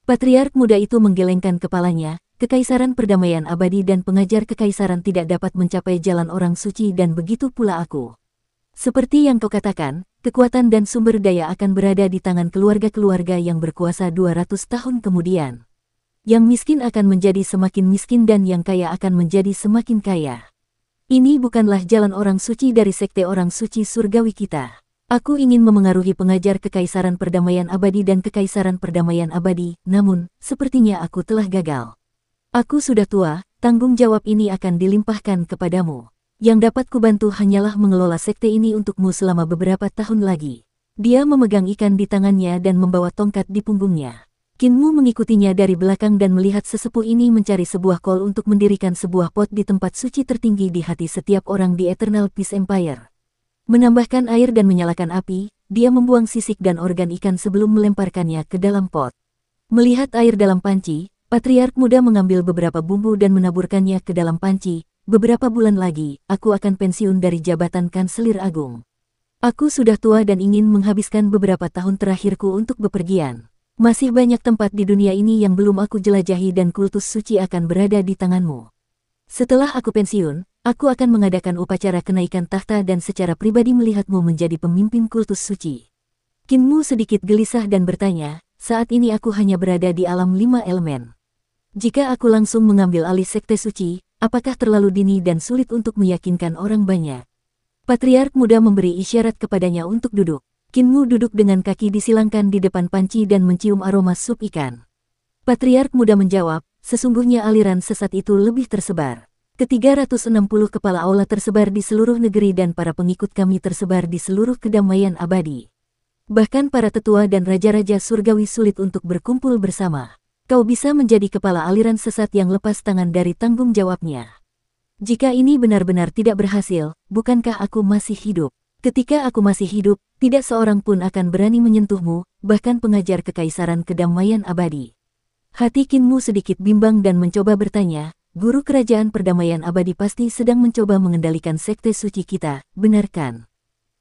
Patriark muda itu menggelengkan kepalanya, kekaisaran perdamaian abadi dan pengajar kekaisaran tidak dapat mencapai jalan orang suci dan begitu pula aku. Seperti yang kau katakan, kekuatan dan sumber daya akan berada di tangan keluarga-keluarga yang berkuasa 200 tahun kemudian. Yang miskin akan menjadi semakin miskin dan yang kaya akan menjadi semakin kaya. Ini bukanlah jalan orang suci dari sekte orang suci surgawi kita. Aku ingin memengaruhi pengajar kekaisaran perdamaian abadi dan kekaisaran perdamaian abadi, namun, sepertinya aku telah gagal. Aku sudah tua, tanggung jawab ini akan dilimpahkan kepadamu. Yang dapat kubantu hanyalah mengelola sekte ini untukmu selama beberapa tahun lagi. Dia memegang ikan di tangannya dan membawa tongkat di punggungnya. Kinmu mengikutinya dari belakang dan melihat sesepuh ini mencari sebuah kol untuk mendirikan sebuah pot di tempat suci tertinggi di hati setiap orang di Eternal Peace Empire. Menambahkan air dan menyalakan api, dia membuang sisik dan organ ikan sebelum melemparkannya ke dalam pot. Melihat air dalam panci, patriark muda mengambil beberapa bumbu dan menaburkannya ke dalam panci. Beberapa bulan lagi, aku akan pensiun dari jabatan kanselir agung. Aku sudah tua dan ingin menghabiskan beberapa tahun terakhirku untuk bepergian. Masih banyak tempat di dunia ini yang belum aku jelajahi dan kultus suci akan berada di tanganmu. Setelah aku pensiun, aku akan mengadakan upacara kenaikan takhta dan secara pribadi melihatmu menjadi pemimpin kultus suci. Kinmu sedikit gelisah dan bertanya, saat ini aku hanya berada di alam 5 elemen. Jika aku langsung mengambil alih sekte suci, apakah terlalu dini dan sulit untuk meyakinkan orang banyak? Patriark muda memberi isyarat kepadanya untuk duduk. Kinmu duduk dengan kaki disilangkan di depan panci dan mencium aroma sup ikan. Patriark muda menjawab, sesungguhnya aliran sesat itu lebih tersebar. Ke-360 kepala aula tersebar di seluruh negeri dan para pengikut kami tersebar di seluruh kedamaian abadi. Bahkan para tetua dan raja-raja surgawi sulit untuk berkumpul bersama. Kau bisa menjadi kepala aliran sesat yang lepas tangan dari tanggung jawabnya. Jika ini benar-benar tidak berhasil, bukankah aku masih hidup? Ketika aku masih hidup, tidak seorang pun akan berani menyentuhmu, bahkan pengajar kekaisaran kedamaian abadi. Hati Kinmu sedikit bimbang dan mencoba bertanya, guru kerajaan perdamaian abadi pasti sedang mencoba mengendalikan sekte suci kita, benar kan?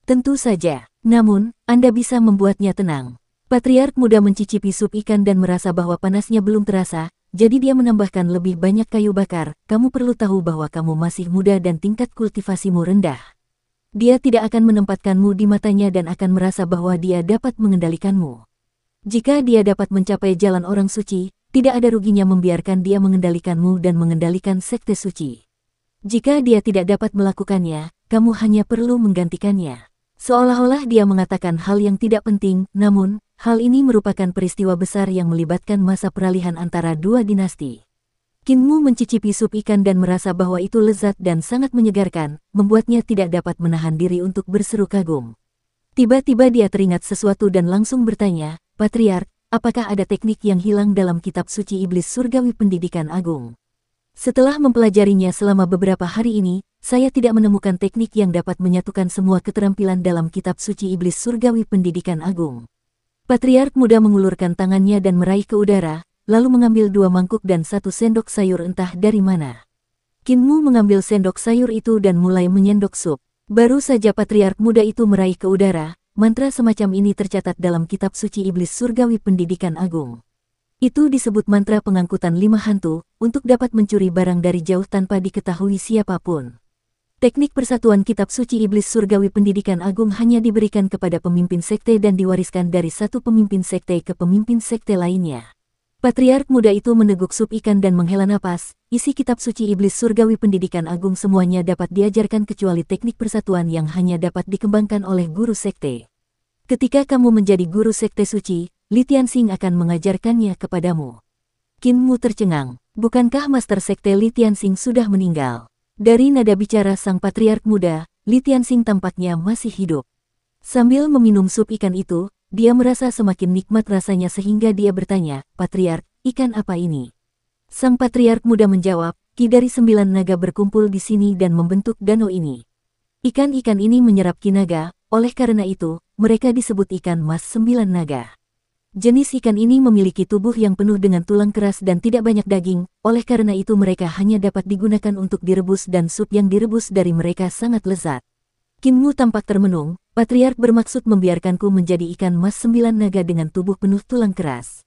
Tentu saja, namun, Anda bisa membuatnya tenang. Patriark muda mencicipi sup ikan dan merasa bahwa panasnya belum terasa, jadi dia menambahkan lebih banyak kayu bakar. Kamu perlu tahu bahwa kamu masih muda dan tingkat kultivasimu rendah. Dia tidak akan menempatkanmu di matanya dan akan merasa bahwa dia dapat mengendalikanmu. Jika dia dapat mencapai jalan orang suci, tidak ada ruginya membiarkan dia mengendalikanmu dan mengendalikan sekte suci. Jika dia tidak dapat melakukannya, kamu hanya perlu menggantikannya. Seolah-olah dia mengatakan hal yang tidak penting, namun, hal ini merupakan peristiwa besar yang melibatkan masa peralihan antara dua dinasti. Kinmu mencicipi sup ikan dan merasa bahwa itu lezat dan sangat menyegarkan, membuatnya tidak dapat menahan diri untuk berseru kagum. Tiba-tiba dia teringat sesuatu dan langsung bertanya, Patriark, apakah ada teknik yang hilang dalam kitab suci iblis surgawi pendidikan agung? Setelah mempelajarinya selama beberapa hari ini, saya tidak menemukan teknik yang dapat menyatukan semua keterampilan dalam kitab suci iblis surgawi pendidikan agung. Patriark muda mengulurkan tangannya dan meraih ke udara, lalu mengambil 2 mangkuk dan 1 sendok sayur entah dari mana. Kinmu mengambil sendok sayur itu dan mulai menyendok sup. Baru saja patriark muda itu meraih ke udara, mantra semacam ini tercatat dalam kitab suci iblis surgawi pendidikan agung. Itu disebut mantra pengangkutan 5 hantu, untuk dapat mencuri barang dari jauh tanpa diketahui siapapun. Teknik persatuan kitab suci iblis surgawi pendidikan agung hanya diberikan kepada pemimpin sekte dan diwariskan dari satu pemimpin sekte ke pemimpin sekte lainnya. Patriark muda itu meneguk sup ikan dan menghela napas. Isi kitab suci iblis surgawi pendidikan agung semuanya dapat diajarkan kecuali teknik persatuan yang hanya dapat dikembangkan oleh guru sekte. Ketika kamu menjadi guru sekte suci, Li Tianxing akan mengajarkannya kepadamu. Qin Mu tercengang. Bukankah Master Sekte Li Tianxing sudah meninggal? Dari nada bicara sang patriark muda, Li Tianxing tampaknya masih hidup. Sambil meminum sup ikan itu, dia merasa semakin nikmat rasanya sehingga dia bertanya, "Patriark, ikan apa ini?" Sang patriark muda menjawab, "Ki dari 9 naga berkumpul di sini dan membentuk danau ini. Ikan-ikan ini menyerap ki naga, oleh karena itu, mereka disebut ikan mas 9 naga. Jenis ikan ini memiliki tubuh yang penuh dengan tulang keras dan tidak banyak daging, oleh karena itu mereka hanya dapat digunakan untuk direbus dan sup yang direbus dari mereka sangat lezat." Qin Mu tampak termenung. Patriark bermaksud membiarkanku menjadi ikan mas 9 naga dengan tubuh penuh tulang keras.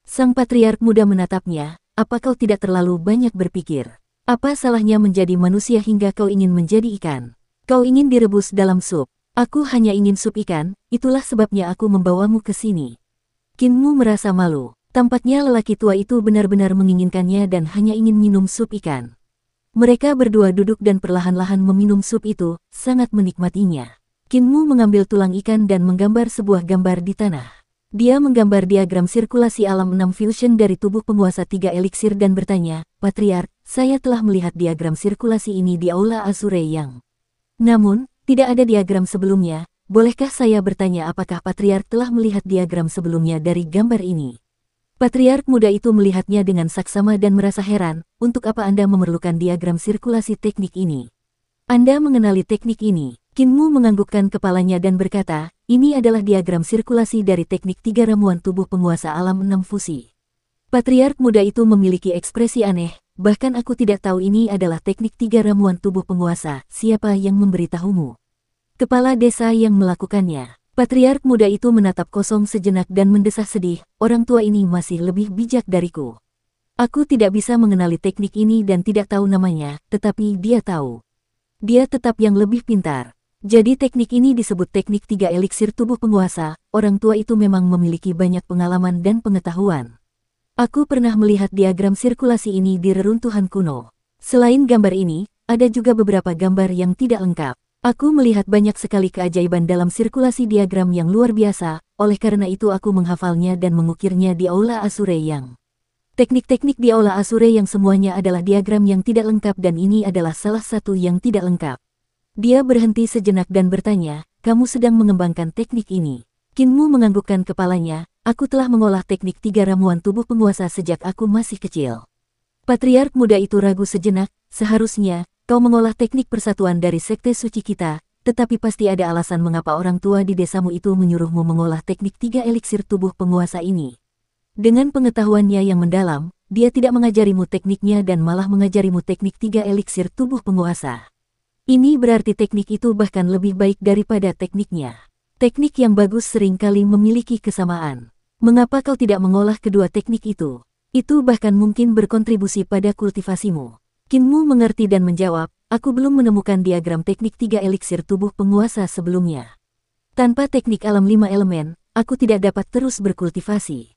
Sang patriark muda menatapnya, "Apa kau tidak terlalu banyak berpikir? Apa salahnya menjadi manusia hingga kau ingin menjadi ikan? Kau ingin direbus dalam sup. Aku hanya ingin sup ikan, itulah sebabnya aku membawamu ke sini." Qin Mu merasa malu. Tampaknya lelaki tua itu benar-benar menginginkannya dan hanya ingin minum sup ikan. Mereka berdua duduk dan perlahan-lahan meminum sup itu, sangat menikmatinya. Qin Mu mengambil tulang ikan dan menggambar sebuah gambar di tanah. Dia menggambar diagram sirkulasi alam 6 fusion dari tubuh penguasa 3 eliksir dan bertanya, "Patriark, saya telah melihat diagram sirkulasi ini di Aula Azure Yang. Namun, tidak ada diagram sebelumnya. Bolehkah saya bertanya apakah Patriark telah melihat diagram sebelumnya dari gambar ini?" Patriark muda itu melihatnya dengan saksama dan merasa heran, "Untuk apa Anda memerlukan diagram sirkulasi teknik ini? Anda mengenali teknik ini?" Qin Mu menganggukkan kepalanya dan berkata, "Ini adalah diagram sirkulasi dari teknik 3 ramuan tubuh penguasa alam 6 fusi." Patriark muda itu memiliki ekspresi aneh, "Bahkan aku tidak tahu ini adalah teknik 3 ramuan tubuh penguasa, siapa yang memberitahumu?" Kepala desa yang melakukannya. Patriark muda itu menatap kosong sejenak dan mendesah sedih, "Orang tua ini masih lebih bijak dariku. Aku tidak bisa mengenali teknik ini dan tidak tahu namanya, tetapi dia tahu. Dia tetap yang lebih pintar. Jadi teknik ini disebut teknik 3 eliksir tubuh penguasa, orang tua itu memang memiliki banyak pengalaman dan pengetahuan. Aku pernah melihat diagram sirkulasi ini di reruntuhan kuno. Selain gambar ini, ada juga beberapa gambar yang tidak lengkap. Aku melihat banyak sekali keajaiban dalam sirkulasi diagram yang luar biasa, oleh karena itu aku menghafalnya dan mengukirnya di Aula Azure Yang. Teknik-teknik di Aula Azure Yang semuanya adalah diagram yang tidak lengkap dan ini adalah salah satu yang tidak lengkap." Dia berhenti sejenak dan bertanya, "Kamu sedang mengembangkan teknik ini?" Qin Mu menganggukkan kepalanya, "Aku telah mengolah teknik 3 ramuan tubuh penguasa sejak aku masih kecil." Patriark muda itu ragu sejenak, "Seharusnya, kau mengolah teknik persatuan dari sekte suci kita, tetapi pasti ada alasan mengapa orang tua di desamu itu menyuruhmu mengolah teknik 3 eliksir tubuh penguasa ini. Dengan pengetahuannya yang mendalam, dia tidak mengajarimu tekniknya dan malah mengajarimu teknik 3 eliksir tubuh penguasa. Ini berarti teknik itu bahkan lebih baik daripada tekniknya. Teknik yang bagus seringkali memiliki kesamaan. Mengapa kau tidak mengolah kedua teknik itu? Itu bahkan mungkin berkontribusi pada kultivasimu." Qin Mu mengerti dan menjawab, "Aku belum menemukan diagram teknik 3 eliksir tubuh penguasa sebelumnya. Tanpa teknik alam 5 elemen, aku tidak dapat terus berkultivasi."